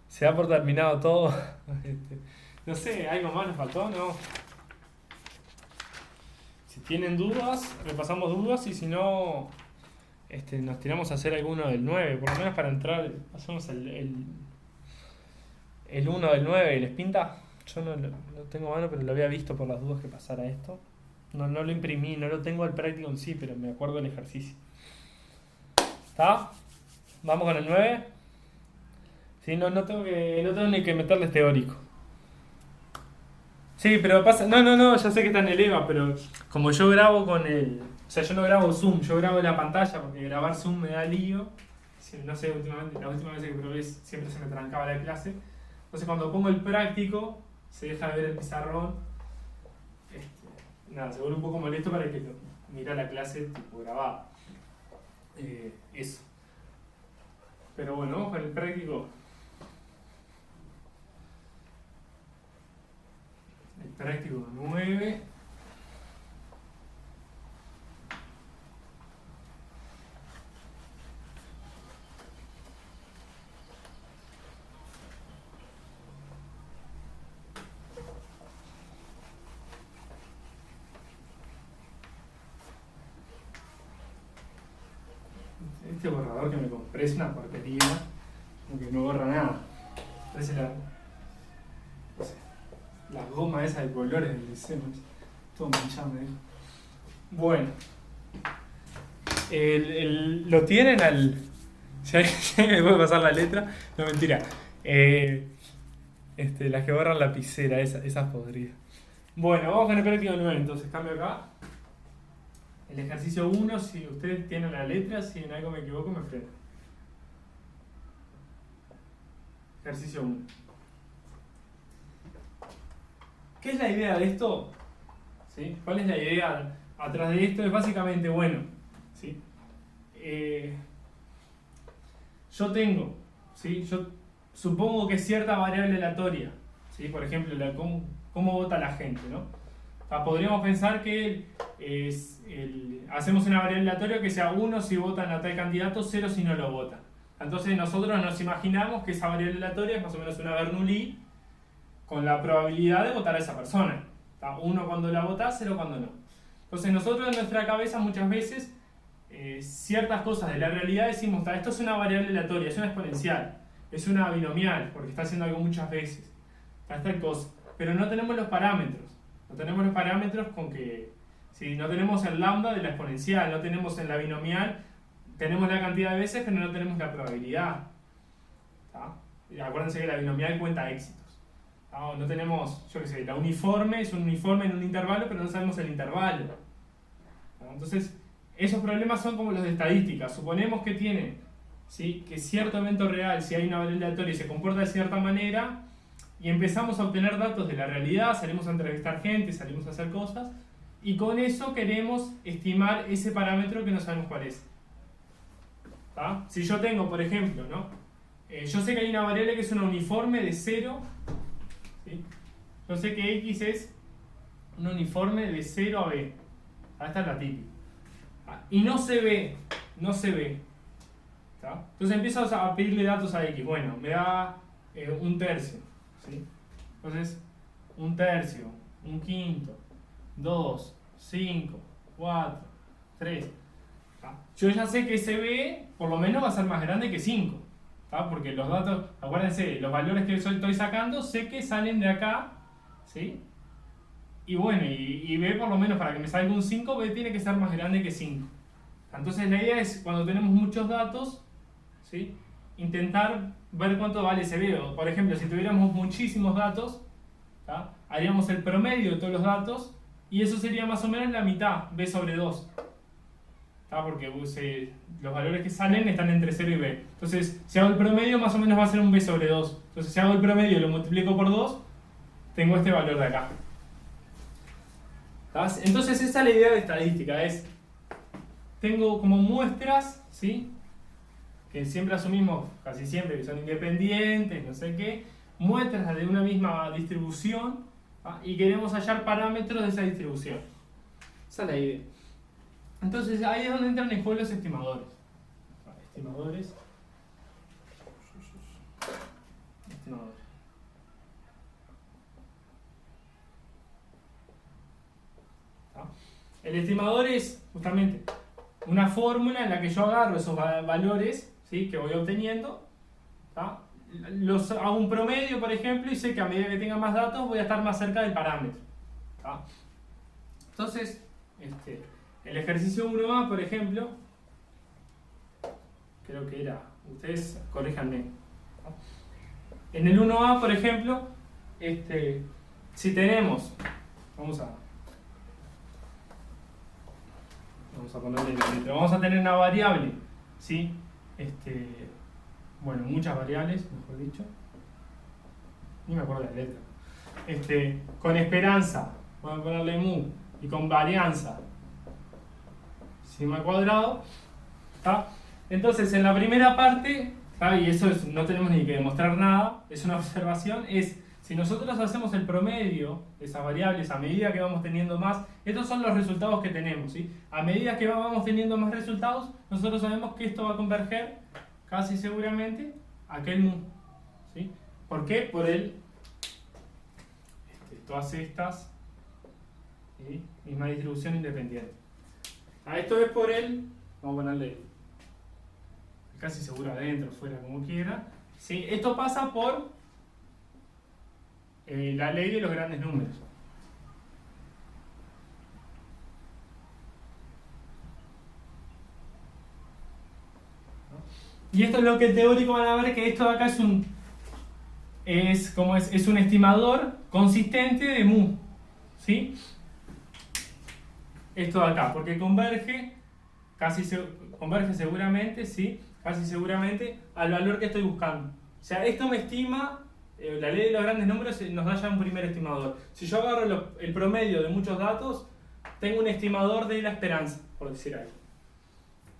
Se da por terminado todo. No sé, ¿algo más nos faltó? No. Si tienen dudas, repasamos dudas y si no, nos tiramos a hacer alguno del 9, por lo menos para entrar, hacemos el 1 del 9 y les pinta. Yo no tengo mano, pero lo había visto por las dudas que pasara esto. No lo imprimí, no lo tengo al práctico en sí, pero me acuerdo del ejercicio. ¿Está? Vamos con el 9. Sí, no tengo ni que meterles teórico. Sí, pero pasa. No, ya sé que está en el EVA, pero como yo grabo con el. O sea, yo no grabo Zoom, yo grabo la pantalla porque grabar Zoom me da lío. No sé, la última vez que probé siempre se me trancaba la clase. Entonces, cuando pongo el práctico, se deja de ver el pizarrón. Se vuelve un poco molesto para el que mira la clase tipo grabada. Eso. Pero bueno, vamos con el práctico. El práctico 9. Este borrador que me compré es una porquería, como que no borra nada. Parece la goma esa de colores del liceo, todo manchado me dijo. Bueno, lo tienen al. Si alguien me puede pasar la letra, no mentira. Las que borran la lapicera, esas podridas. Bueno, vamos con el práctico 9, entonces cambio acá. El ejercicio 1, si ustedes tienen la letra, si en algo me equivoco me freno. Ejercicio 1. ¿Qué es la idea de esto? ¿Sí? ¿Cuál es la idea atrás de esto? Es básicamente, bueno, ¿sí? Yo tengo, ¿sí? Yo supongo que cierta variable aleatoria, ¿sí? Por ejemplo, cómo vota la gente, ¿no? O sea, podríamos pensar que hacemos una variable aleatoria que sea 1 si votan a tal candidato, 0 si no lo votan. Entonces nosotros nos imaginamos que esa variable aleatoria es más o menos una Bernoulli con la probabilidad de votar a esa persona. 1 cuando la vota, 0 cuando no. Entonces nosotros en nuestra cabeza muchas veces ciertas cosas de la realidad decimos, esto es una variable aleatoria, es una exponencial, es una binomial, porque está haciendo algo muchas veces. Tal cosa. Pero no tenemos los parámetros. No tenemos los parámetros con que, si no tenemos el lambda de la exponencial, no tenemos en la binomial, tenemos la cantidad de veces, pero no tenemos la probabilidad. Y acuérdense que la binomial cuenta éxitos. No tenemos, yo qué sé, la uniforme es un uniforme en un intervalo, pero no sabemos el intervalo. Entonces, esos problemas son como los de estadística. Suponemos que tiene, ¿sí? Que cierto evento real, si hay una variable aleatoria y se comporta de cierta manera, y empezamos a obtener datos de la realidad, salimos a entrevistar gente, salimos a hacer cosas, y con eso queremos estimar ese parámetro que no sabemos cuál es. ¿Tá? Si yo tengo, por ejemplo, ¿no? Yo sé que hay una variable que es una uniforme de 0, ¿sí? Yo sé que X es un uniforme de 0 a B. Esta es la típica. Y no se ve, no se ve. ¿Tá? Entonces empiezo a pedirle datos a X. Bueno, me da un tercio, ¿sí? Entonces, un tercio, un quinto, 2, 5, 4, 3. ¿Tá? Yo ya sé que ese B por lo menos va a ser más grande que 5. ¿Tá? Porque los datos, acuérdense, los valores que estoy sacando, sé que salen de acá, ¿sí? Y bueno, y B por lo menos para que me salga un 5, B tiene que ser más grande que 5. Entonces la idea es, cuando tenemos muchos datos, ¿sí? Intentar ver cuánto vale ese B. Por ejemplo, si tuviéramos muchísimos datos, ¿tá? Haríamos el promedio de todos los datos, y eso sería más o menos la mitad, B sobre 2. ¿Tá? Porque los valores que salen están entre 0 y B. Entonces, si hago el promedio, más o menos va a ser un B sobre 2. Entonces, si hago el promedio y lo multiplico por 2, tengo este valor de acá. ¿Tá? Entonces, esa es la idea de estadística. Tengo como muestras, ¿sí? Que siempre asumimos, casi siempre, que son independientes, no sé qué, muestras de una misma distribución, ¿tá? Y queremos hallar parámetros de esa distribución. Esa es la idea. Entonces ahí es donde entran en juego los estimadores. Estimadores. ¿Tá? El estimador es justamente una fórmula en la que yo agarro esos valores, ¿sí? Que voy obteniendo, ¿tá? Los hago un promedio, por ejemplo, y sé que a medida que tenga más datos voy a estar más cerca del parámetro. ¿Tá? Entonces, el ejercicio 1A, por ejemplo, creo que era, ustedes corríjanme. ¿No? En el 1A, por ejemplo, si tenemos, vamos a ponerle la letra, vamos a tener una variable, ¿sí? Bueno, muchas variables, mejor dicho, ni me acuerdo de la letra. Con esperanza, voy a ponerle mu, y con varianza, sigma al cuadrado, ¿tá? Entonces en la primera parte, ¿tá? Y eso no tenemos ni que demostrar nada, es una observación, si nosotros hacemos el promedio de esas variables a medida que vamos teniendo más, estos son los resultados que tenemos, ¿sí? A medida que vamos teniendo más resultados, nosotros sabemos que esto va a converger casi seguramente a aquel mu, ¿sí? ¿Por qué? Por todas estas, ¿sí? Misma distribución independiente. A esto es por vamos a ponerle casi seguro adentro, fuera, como quiera, ¿sí? Esto pasa por la ley de los grandes números. Y esto es lo que el teórico van a ver, que esto de acá es un estimador consistente de mu, ¿sí? Esto de acá, porque converge seguramente, ¿sí? Casi seguramente al valor que estoy buscando. O sea, esto me estima, la ley de los grandes números nos da ya un primer estimador. Si yo agarro el promedio de muchos datos, tengo un estimador de la esperanza, por decir algo.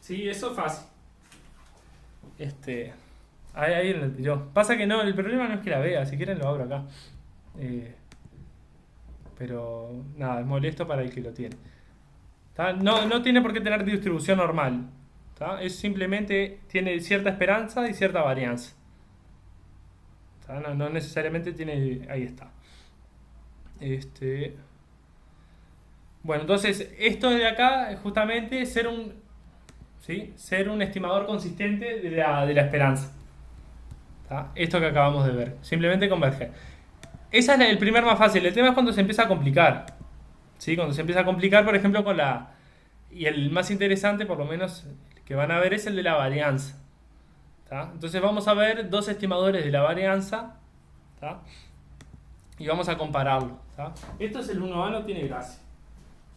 ¿Sí? Eso es fácil. Ahí lo tiró. Pasa que no, el problema no es que la vea, si quieren lo abro acá. Pero nada, es molesto para el que lo tiene. ¿Tá? No tiene por qué tener distribución normal. ¿Tá? Es simplemente tiene cierta esperanza y cierta varianza. ¿Tá? No necesariamente tiene. Ahí está. Bueno, entonces esto de acá es justamente ser un estimador consistente de la esperanza. ¿Tá? Esto que acabamos de ver. Simplemente converger. Ese es el primer más fácil. El tema es cuando se empieza a complicar. ¿Sí? Cuando se empieza a complicar, por ejemplo, con la... Y el más interesante, por lo menos, que van a ver es el de la varianza. ¿Tá? Entonces vamos a ver dos estimadores de la varianza. ¿Tá? Y vamos a compararlo. ¿Tá? Esto es el 1A, no tiene gracia.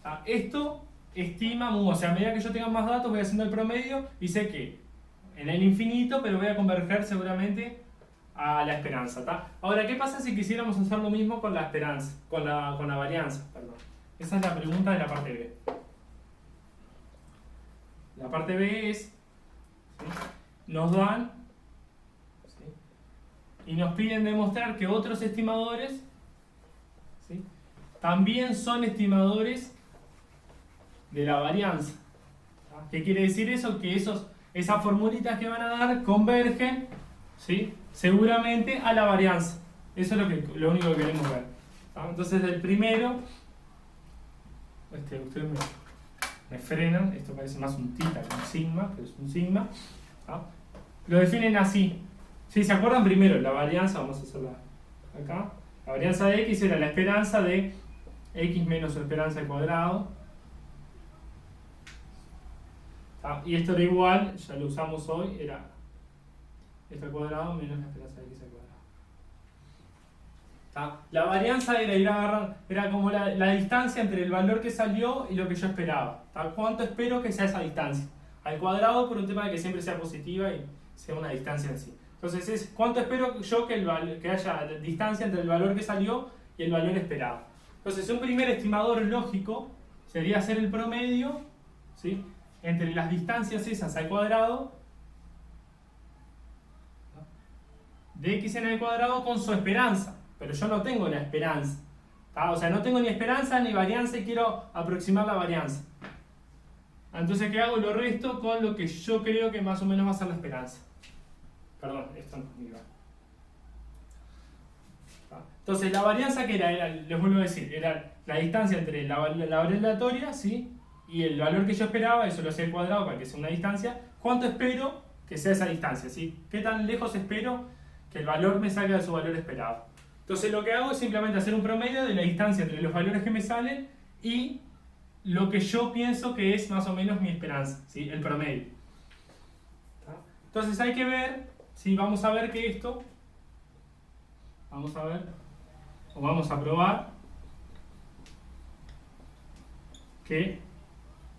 ¿Tá? Esto estima mu, o sea, a medida que yo tenga más datos voy haciendo el promedio y sé que en el infinito, pero voy a converger seguramente a la esperanza, ¿tá? Ahora, ¿qué pasa si quisiéramos hacer lo mismo con la esperanza, con la varianza? Perdón. Esa es la pregunta de la parte B. La parte B es, ¿sí? Nos dan, ¿sí? Y nos piden demostrar que otros estimadores, ¿sí? También son estimadores de la varianza. ¿Qué quiere decir eso? Que esas formulitas que van a dar convergen, ¿sí? Seguramente a la varianza. Eso es lo único que queremos ver. Entonces, del primero, ustedes me frenan, esto parece más un tita que un sigma, pero es un sigma. Lo definen así. Si se acuerdan primero, la varianza, vamos a hacerla acá. La varianza de x era la esperanza de x menos su esperanza al cuadrado. Y esto era igual, ya lo usamos hoy, era f al cuadrado menos la esperanza de x al cuadrado. La varianza era como la distancia entre el valor que salió y lo que yo esperaba. ¿Cuánto espero que sea esa distancia? Al cuadrado por un tema de que siempre sea positiva y sea una distancia en sí. Entonces es cuánto espero yo que haya distancia entre el valor que salió y el valor esperado. Entonces un primer estimador lógico sería hacer el promedio, ¿sí? Entre las distancias esas al cuadrado de x en el cuadrado con su esperanza, pero yo no tengo la esperanza, o sea, no tengo ni esperanza ni varianza y quiero aproximar la varianza. Entonces, ¿qué hago? Lo resto con lo que yo creo que más o menos va a ser la esperanza. Perdón, esto no iba. Entonces, la varianza que era, les vuelvo a decir, era la distancia entre la variable aleatoria, ¿sí? Y el valor que yo esperaba, eso lo hacía al cuadrado para que sea una distancia. ¿Cuánto espero que sea esa distancia? ¿Sí? ¿Qué tan lejos espero que el valor me salga de su valor esperado? Entonces lo que hago es simplemente hacer un promedio de la distancia entre los valores que me salen y lo que yo pienso que es más o menos mi esperanza, ¿sí? El promedio. Entonces hay que ver, ¿sí? Vamos a ver que esto, vamos a probar que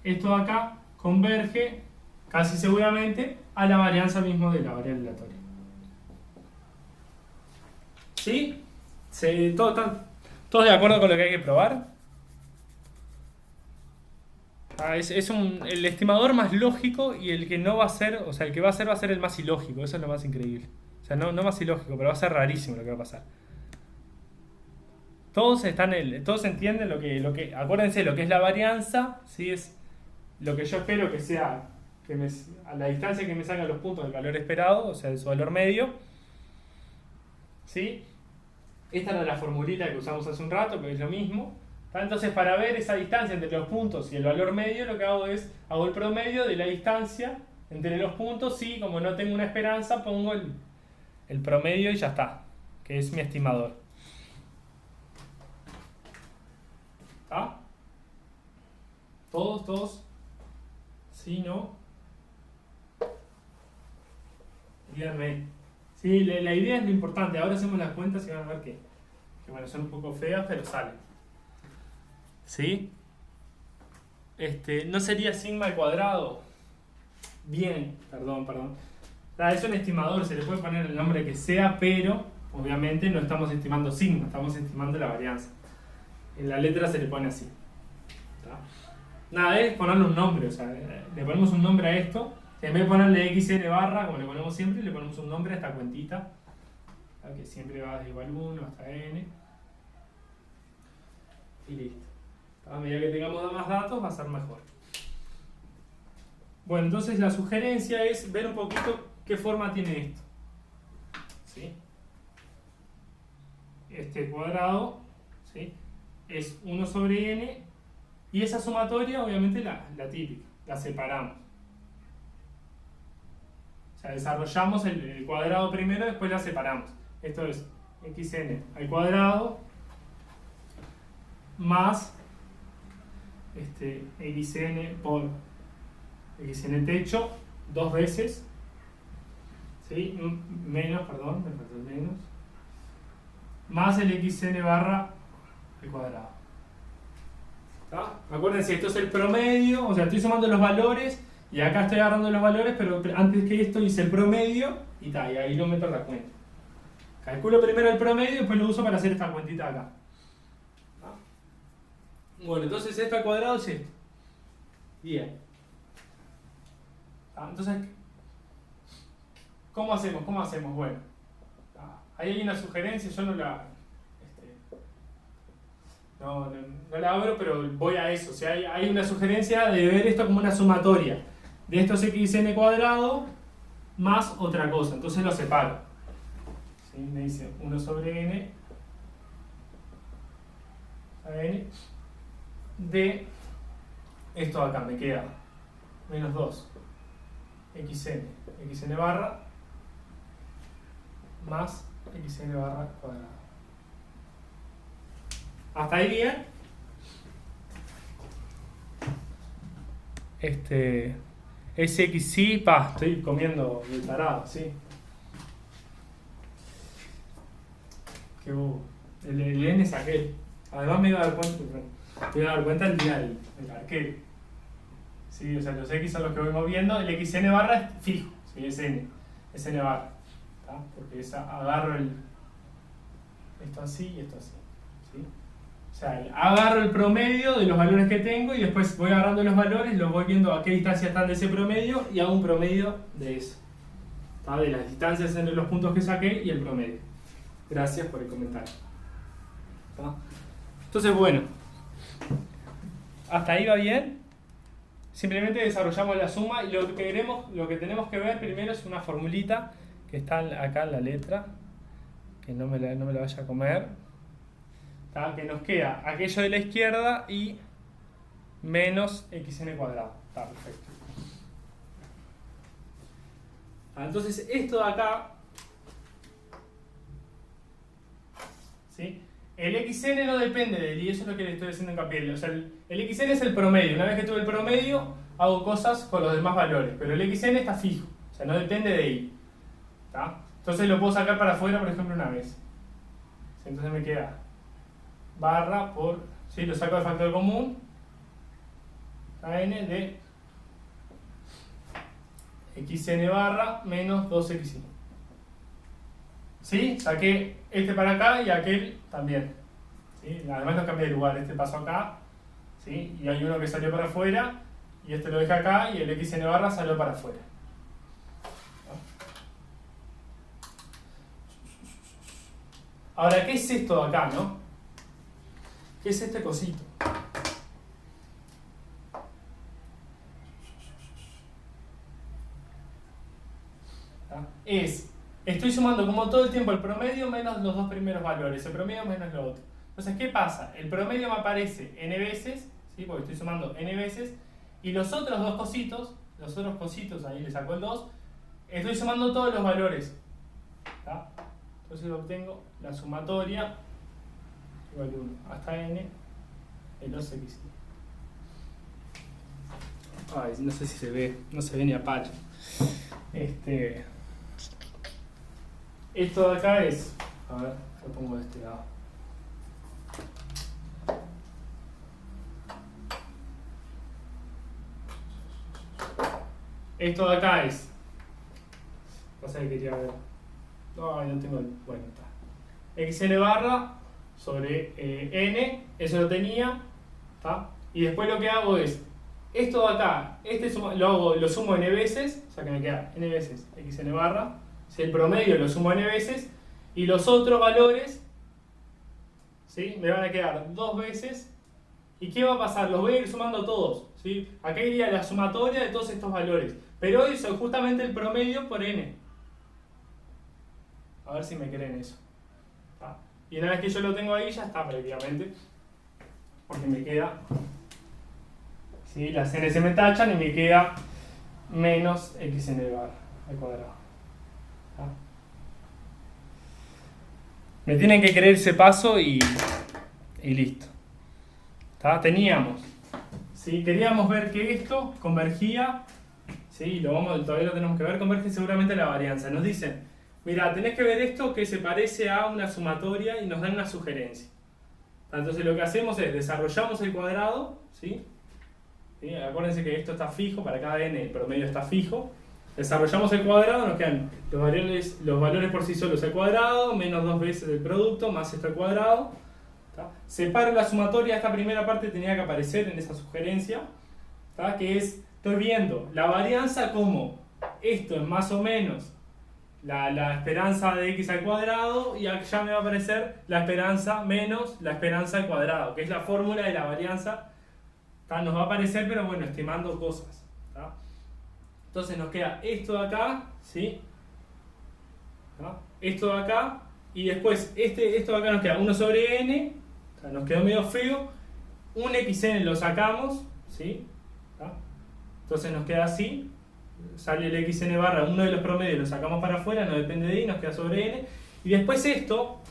esto de acá converge casi seguramente a la varianza mismo de la variable aleatoria. ¿Sí? ¿Todos de acuerdo con lo que hay que probar? El estimador más lógico y el que no va a ser, o sea, el que va a ser el más ilógico. Eso es lo más increíble. O sea, no más ilógico, pero va a ser rarísimo lo que va a pasar. Todos entienden lo que acuérdense, lo que es la varianza, ¿sí? Es lo que yo espero que sea a la distancia que me salgan los puntos del valor esperado, o sea, de su valor medio, ¿sí? Esta era la formulita que usamos hace un rato, que es lo mismo. Entonces, para ver esa distancia entre los puntos y el valor medio, lo que hago es, hago el promedio de la distancia entre los puntos y, como no tengo una esperanza, pongo el promedio y ya está, que es mi estimador. ¿Está? ¿Todos? ¿Sí, no? Díganme. Sí, la idea es lo importante. Ahora hacemos las cuentas y van a ver que bueno, son un poco feas, pero salen. ¿Sí? ¿No sería sigma al cuadrado? Bien, perdón. Es un estimador, se le puede poner el nombre que sea, pero obviamente no estamos estimando sigma, estamos estimando la varianza. En la letra se le pone así. ¿Está? Nada, es ponerle un nombre, o sea, le ponemos un nombre a esto. En vez de ponerle xn barra, como le ponemos siempre, le ponemos un nombre a esta cuentita, que siempre va desde igual 1 hasta n. Y listo. A medida que tengamos más datos, va a ser mejor. Bueno, entonces la sugerencia es ver un poquito qué forma tiene esto. ¿Sí? Este cuadrado, ¿sí? Es 1 sobre n, y esa sumatoria, obviamente, la típica, la separamos. O sea, desarrollamos el cuadrado primero, después la separamos. Esto es xn al cuadrado más xn por xn techo dos veces, ¿sí? Menos, perdón, me faltó el menos, más el xn barra al cuadrado. ¿Está? Acuérdense, esto es el promedio, o sea, estoy sumando los valores y acá estoy agarrando los valores, pero antes que esto hice el promedio y ahí lo meto en la cuenta. Calculo primero el promedio y después lo uso para hacer esta cuentita acá. Bueno, entonces esto al cuadrado es esto. Bien. Entonces, ¿cómo hacemos? Bueno, ahí hay una sugerencia, yo no la... No la abro, pero voy a eso. O sea, hay una sugerencia de ver esto como una sumatoria de estos xn cuadrado más otra cosa. Entonces lo separo. ¿Sí? Me dice 1 sobre n a n de esto de acá. Me queda menos 2 xn barra más xn barra cuadrado. ¿Hasta ahí bien? SXY, estoy comiendo de tarado, ¿sí? Qué bobo. El N es aquel. Además me iba a dar cuenta el día del arquero. Sí, o sea, los X son los que voy moviendo, el XN barra es fijo, ¿sí? Es N barra. ¿Tá? Porque agarro esto así y esto así. ¿Sí? O sea, agarro el promedio de los valores que tengo y después voy agarrando los valores, los voy viendo a qué distancia están de ese promedio y hago un promedio de eso. ¿Tá? De las distancias entre los puntos que saqué y el promedio. Gracias por el comentario. ¿Tá? Entonces, bueno, hasta ahí va bien. Simplemente desarrollamos la suma y lo que tenemos que ver primero es una formulita que está acá en la letra, que no me la vaya a comer. ¿Tá? Que nos queda aquello de la izquierda y menos xn cuadrado. Está perfecto. Entonces esto de acá, ¿sí? El xn no depende de él y eso es lo que le estoy haciendo hincapié. O sea, el xn es el promedio. Una vez que tuve el promedio, hago cosas con los demás valores. Pero el xn está fijo, o sea, no depende de él. ¿Tá? Entonces lo puedo sacar para afuera, por ejemplo, una vez. ¿Sí? Entonces me queda barra por, ¿sí? Lo saco de factor común, n de xn barra menos 2xn. ¿Sí? Saqué este para acá y aquel también. ¿Sí? Además lo cambié de lugar, este pasó acá, ¿sí? Y hay uno que salió para afuera y este lo dejé acá y el xn barra salió para afuera. Ahora, ¿qué es esto de acá, no? ¿Qué es este cosito? Estoy sumando como todo el tiempo el promedio menos los dos primeros valores, el promedio menos lo otro. Entonces, ¿qué pasa? El promedio me aparece n veces, ¿sí? Porque estoy sumando n veces, y los otros cositos, ahí le saco el 2, estoy sumando todos los valores. ¿Tá? Entonces obtengo la sumatoria igual de 1 hasta n de 2x. Ay, no sé si se ve, no se ve ni a palo. Esto de acá es, a ver, lo pongo de este lado. Esto de acá es, no sé qué quería ver. No tengo el, bueno, está. xn barra sobre n, eso lo tenía, ¿tá? Y después lo que hago es, esto de acá, lo sumo n veces, o sea que me queda n veces xn barra, si el promedio lo sumo n veces, y los otros valores, ¿sí? Me van a quedar 2 veces, ¿y qué va a pasar? Los voy a ir sumando todos, ¿sí? Acá iría la sumatoria de todos estos valores, pero hoy soy justamente el promedio por n. A ver si me creen eso. ¿Tá? Y una vez que yo lo tengo ahí, ya está prácticamente. Porque me queda, ¿sí? Las n se me tachan y me queda menos xn barra al cuadrado. ¿Tá? Me tienen que creer ese paso y listo. ¿Tá? Teníamos, ¿sí? Queríamos ver que esto convergía, ¿sí? Todavía lo tenemos que ver, converge seguramente la varianza. Nos dicen, mira, tenés que ver esto que se parece a una sumatoria y nos dan una sugerencia. Entonces lo que hacemos es, desarrollamos el cuadrado, ¿sí? ¿Sí? Acuérdense que esto está fijo, para cada n el promedio está fijo. Desarrollamos el cuadrado, nos quedan los valores por sí solos al cuadrado, menos 2 veces el producto, más esto al cuadrado. ¿Tá? Separo la sumatoria, esta primera parte tenía que aparecer en esa sugerencia, ¿tá? Que es, estoy viendo la varianza como esto es más o menos la esperanza de x al cuadrado, y ya me va a aparecer la esperanza menos la esperanza al cuadrado, que es la fórmula de la varianza. ¿Tá? Nos va a aparecer, pero bueno, estimando cosas. ¿Tá? Entonces nos queda esto de acá, ¿sí? ¿Tá? Esto de acá, y después esto de acá nos queda 1 sobre n, o sea, nos quedó medio feo, un xn lo sacamos, ¿sí? ¿Tá? Entonces nos queda así, sale el xn barra, uno de los promedios lo sacamos para afuera, no depende de y, nos queda sobre n, y después esto,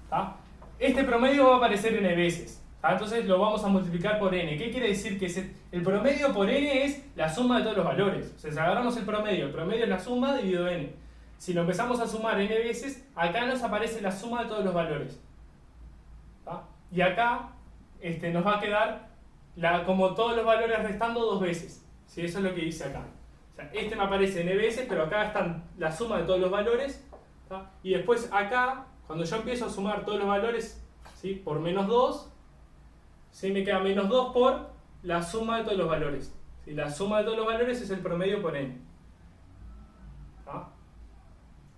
¿tá? Este promedio va a aparecer n veces. Entonces lo vamos a multiplicar por n. ¿Qué quiere decir? Que el promedio por n es la suma de todos los valores. O sea, si agarramos el promedio es la suma dividido n. Si lo empezamos a sumar n veces, acá nos aparece la suma de todos los valores. ¿Tá? Y acá nos va a quedar como todos los valores restando 2 veces. ¿Sí? Eso es lo que dice acá. O sea, me aparece n veces, pero acá están la suma de todos los valores. ¿Tá? Y después acá, cuando yo empiezo a sumar todos los valores, ¿sí? Por menos 2, ¿sí? Me queda menos 2 por la suma de todos los valores. ¿Sí? La suma de todos los valores es el promedio por n. ¿Ah?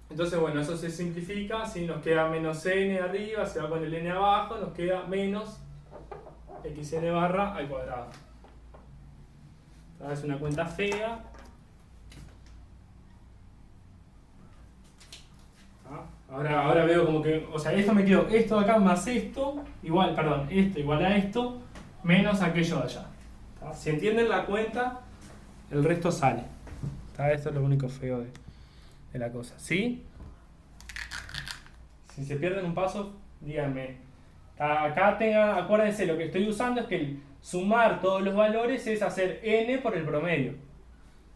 Entonces, bueno, eso se simplifica. ¿Sí? Nos queda menos n arriba, se va con el n abajo, nos queda menos xn barra al cuadrado. Es una cuenta fea. ¿Ah? Ahora veo como que, o sea, esto me quedó, esto de acá más esto, igual, perdón, esto igual a esto, menos aquello de allá. ¿Tá? Si entienden la cuenta, el resto sale. ¿Tá? Esto es lo único feo de la cosa. ¿Sí? Si se pierden un paso, díganme. Acá acuérdense, lo que estoy usando es que el sumar todos los valores es hacer n por el promedio.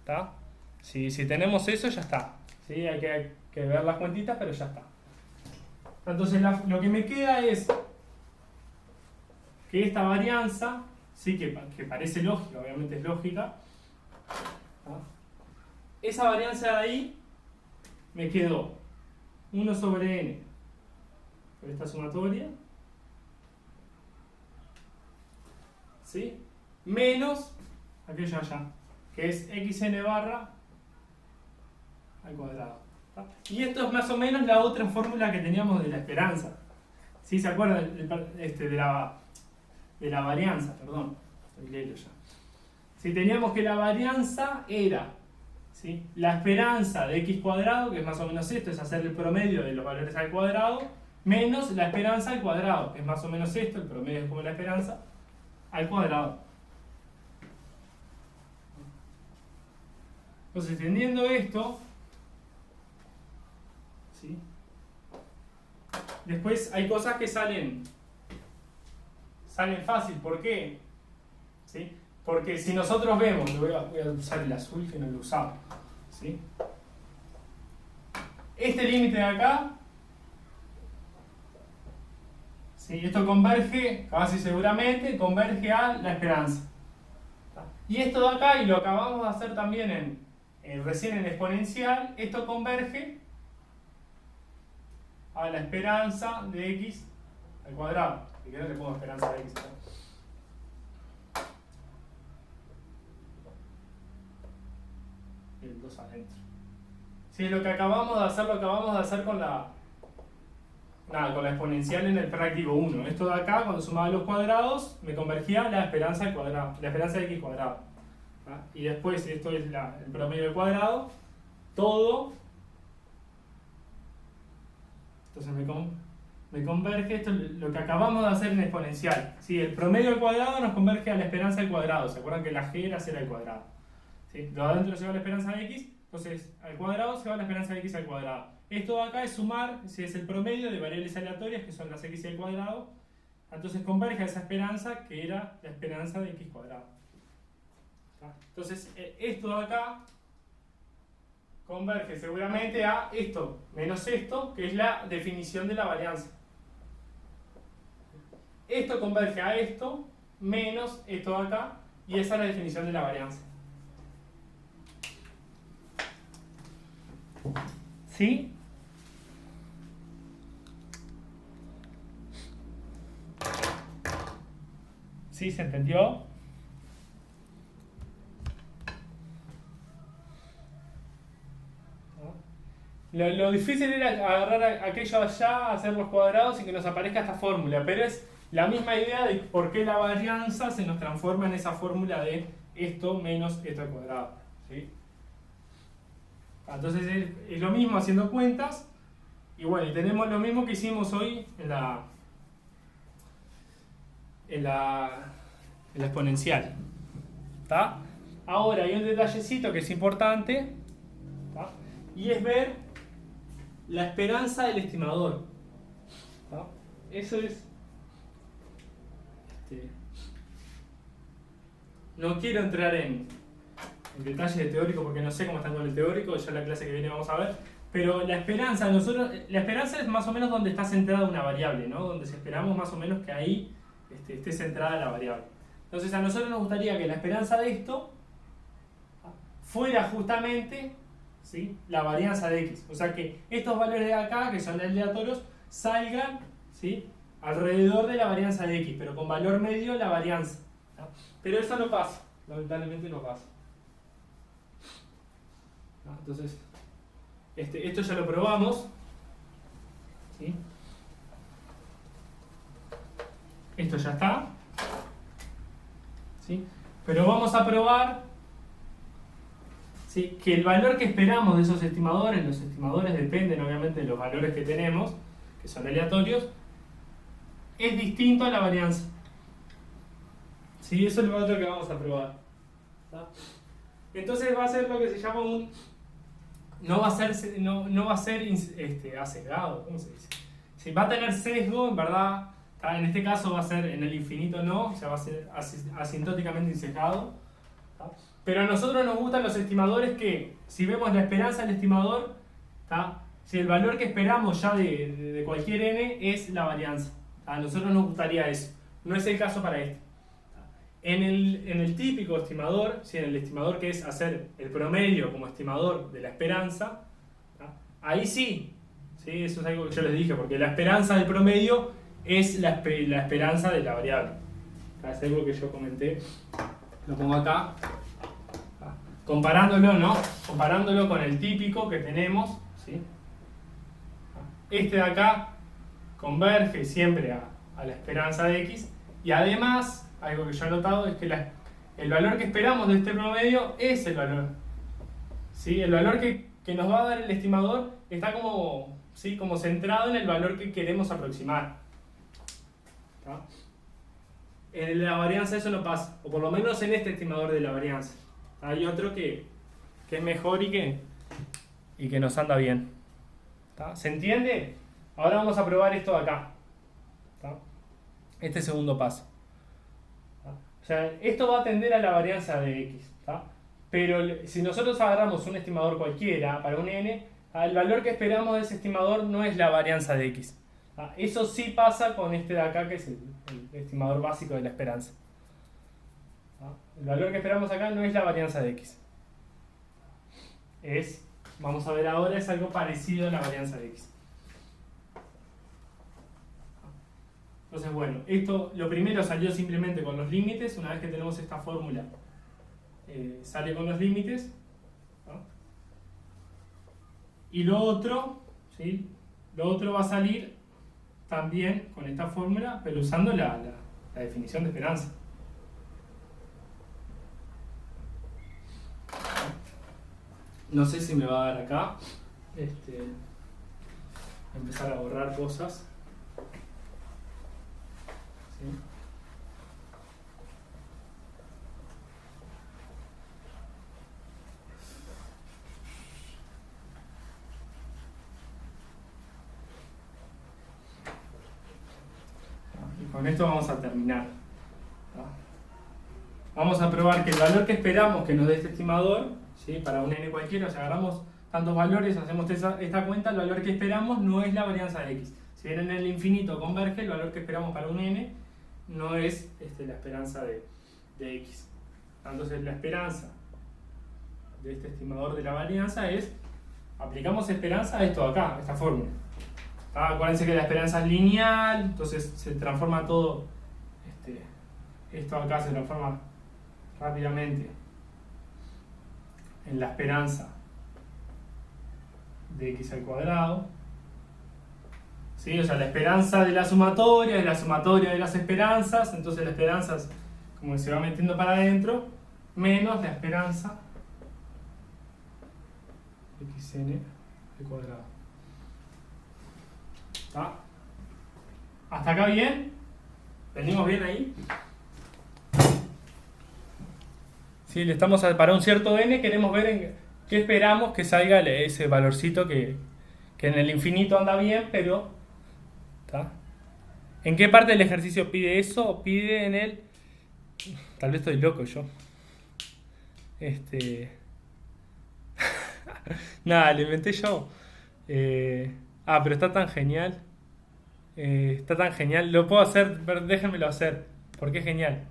¿Tá? Si tenemos eso, ya está. ¿Sí? Hay que ver las cuentitas, pero ya está. Entonces lo que me queda es que esta varianza, sí, que parece lógica, obviamente es lógica, ¿tá? Esa varianza de ahí me quedó 1 sobre n por esta sumatoria, ¿sí? Menos aquello allá, que es xn barra al cuadrado. ¿Tá? Y esto es más o menos la otra fórmula que teníamos de la esperanza. ¿Sí? ¿Se acuerdan de la varianza? Perdón, estoy lelo ya. Si teníamos que la varianza era, ¿sí? La esperanza de x cuadrado, que es más o menos esto, es hacer el promedio de los valores al cuadrado, menos la esperanza al cuadrado, que es más o menos esto, el promedio es como la esperanza, al cuadrado. Entonces, entendiendo esto, ¿sí? Después hay cosas que salen fácil. ¿Por qué? ¿Sí? Porque si nosotros vemos, voy a usar el azul que no lo usaba, ¿sí? Este límite de acá, ¿sí? Esto converge, casi seguramente, converge a la esperanza. Y esto de acá, y lo acabamos de hacer también recién en exponencial, esto converge a la esperanza de x al cuadrado. Si querés le pongo esperanza de x acá. Y el 2 adentro. Sí, lo acabamos de hacer con la exponencial en el práctico 1. Esto de acá, cuando sumaba los cuadrados, me convergía la esperanza al cuadrado, la esperanza de x cuadrado. ¿Ah? Y después, esto es el promedio del cuadrado, todo. Entonces me converge, esto es lo que acabamos de hacer en exponencial. ¿Sí? El promedio al cuadrado nos converge a la esperanza al cuadrado. ¿Se acuerdan que la g era cero al cuadrado? ¿Sí? Lo de adentro se va a la esperanza de x, entonces al cuadrado se va a la esperanza de x al cuadrado. Esto de acá es sumar, si es el promedio de variables aleatorias, que son las x al cuadrado. Entonces converge a esa esperanza, que era la esperanza de x cuadrado. Entonces esto de acá converge seguramente a esto menos esto, que es la definición de la varianza. Esto converge a esto menos esto de acá, y esa es la definición de la varianza. ¿Sí? ¿Sí se entendió? Lo difícil era agarrar aquello allá, hacer los cuadrados y que nos aparezca esta fórmula, pero es la misma idea de por qué la varianza se nos transforma en esa fórmula de esto menos esto al cuadrado. ¿Sí? Entonces es lo mismo haciendo cuentas, y bueno, y tenemos lo mismo que hicimos hoy en la exponencial. ¿Tá? Ahora hay un detallecito que es importante, ¿tá? Y es ver la esperanza del estimador. ¿Tá? Eso es... no quiero entrar en detalles de teórico porque no sé cómo está con el teórico, ya en la clase que viene vamos a ver, pero la esperanza, la esperanza es más o menos donde está centrada una variable, ¿no? Donde esperamos más o menos que ahí esté centrada la variable. Entonces a nosotros nos gustaría que la esperanza de esto fuera justamente, ¿sí?, la varianza de x. O sea que estos valores de acá, que son aleatorios, salgan, ¿sí?, alrededor de la varianza de x, pero con valor medio la varianza. ¿No? Pero eso no pasa, lamentablemente no pasa. ¿No? Entonces, esto ya lo probamos. ¿Sí? Esto ya está. ¿Sí? Pero vamos a probar, ¿sí?, que el valor que esperamos de esos estimadores, los estimadores dependen obviamente de los valores que tenemos, que son aleatorios, es distinto a la varianza. ¿Sí? Eso es lo otro que vamos a probar. ¿Tá? Entonces va a ser lo que se llama un... no va a ser asesgado, ¿cómo se dice? Sí, va a tener sesgo, en verdad. ¿Tá? En este caso va a ser en el infinito no, o sea, va a ser asintóticamente insesgado. ¿Tá? Pero a nosotros nos gustan los estimadores que, si vemos la esperanza del estimador, ¿tá?, si el valor que esperamos ya de cualquier n es la varianza. ¿Tá? A nosotros nos gustaría eso. No es el caso para este. En el típico estimador, ¿sí?, en el estimador que es hacer el promedio como estimador de la esperanza, ¿tá?, ahí sí, eso es algo que yo les dije, porque la esperanza del promedio es la esperanza de la variable. Es algo que yo comenté, lo pongo acá, ¿tá?, comparándolo, ¿no?, comparándolo con el típico que tenemos, ¿sí?, este de acá converge siempre a la esperanza de x, y además algo que yo he notado es que el valor que esperamos de este promedio es el valor. ¿Sí? El valor que nos va a dar el estimador está como, ¿sí?, como centrado en el valor que queremos aproximar. ¿Tá? En la varianza eso no pasa, o por lo menos en este estimador de la varianza. Hay otro que es mejor y que nos anda bien. ¿Tá? ¿Se entiende? Ahora vamos a probar esto de acá. ¿Tá? Este segundo paso. O sea, esto va a tender a la varianza de x, ¿tá? Pero si nosotros agarramos un estimador cualquiera para un n, el valor que esperamos de ese estimador no es la varianza de x. ¿Tá? Eso sí pasa con este de acá, que es el estimador básico de la esperanza. ¿Tá? El valor que esperamos acá no es la varianza de x. Vamos a ver ahora, es algo parecido a la varianza de x. Entonces, bueno, esto lo primero salió simplemente con los límites. Una vez que tenemos esta fórmula, sale con los límites, ¿no? Y lo otro, ¿sí?, lo otro va a salir también con esta fórmula, pero usando la definición de esperanza. No sé si me va a dar acá. Empezar a borrar cosas. ¿Sí? Y con esto vamos a terminar. Vamos a probar que el valor que esperamos que nos dé este estimador, ¿sí?, para un n cualquiera, o sea, agarramos tantos valores, hacemos esta cuenta, el valor que esperamos no es la varianza de x. Si bien en el infinito converge, el valor que esperamos para un n no es la esperanza de x. Entonces la esperanza de este estimador de la varianza es aplicamos esperanza a esto de acá, a esta fórmula. Acuérdense que la esperanza es lineal, entonces se transforma todo, esto acá se transforma rápidamente en la esperanza de x al cuadrado. ¿Sí? O sea, la esperanza de la sumatoria es la sumatoria de las esperanzas, entonces la esperanza es como que se va metiendo para adentro, menos la esperanza xn al cuadrado. ¿Está? ¿Hasta acá bien? ¿Venimos bien ahí? Sí, le estamos para un cierto n, queremos ver en qué esperamos que salga ese valorcito que en el infinito anda bien, pero ¿está? ¿En qué parte del ejercicio pide eso? Pide en el... Tal vez estoy loco yo. Nada, lo inventé yo. Pero está tan genial. Está tan genial. Lo puedo hacer, pero déjenmelo hacer, porque es genial.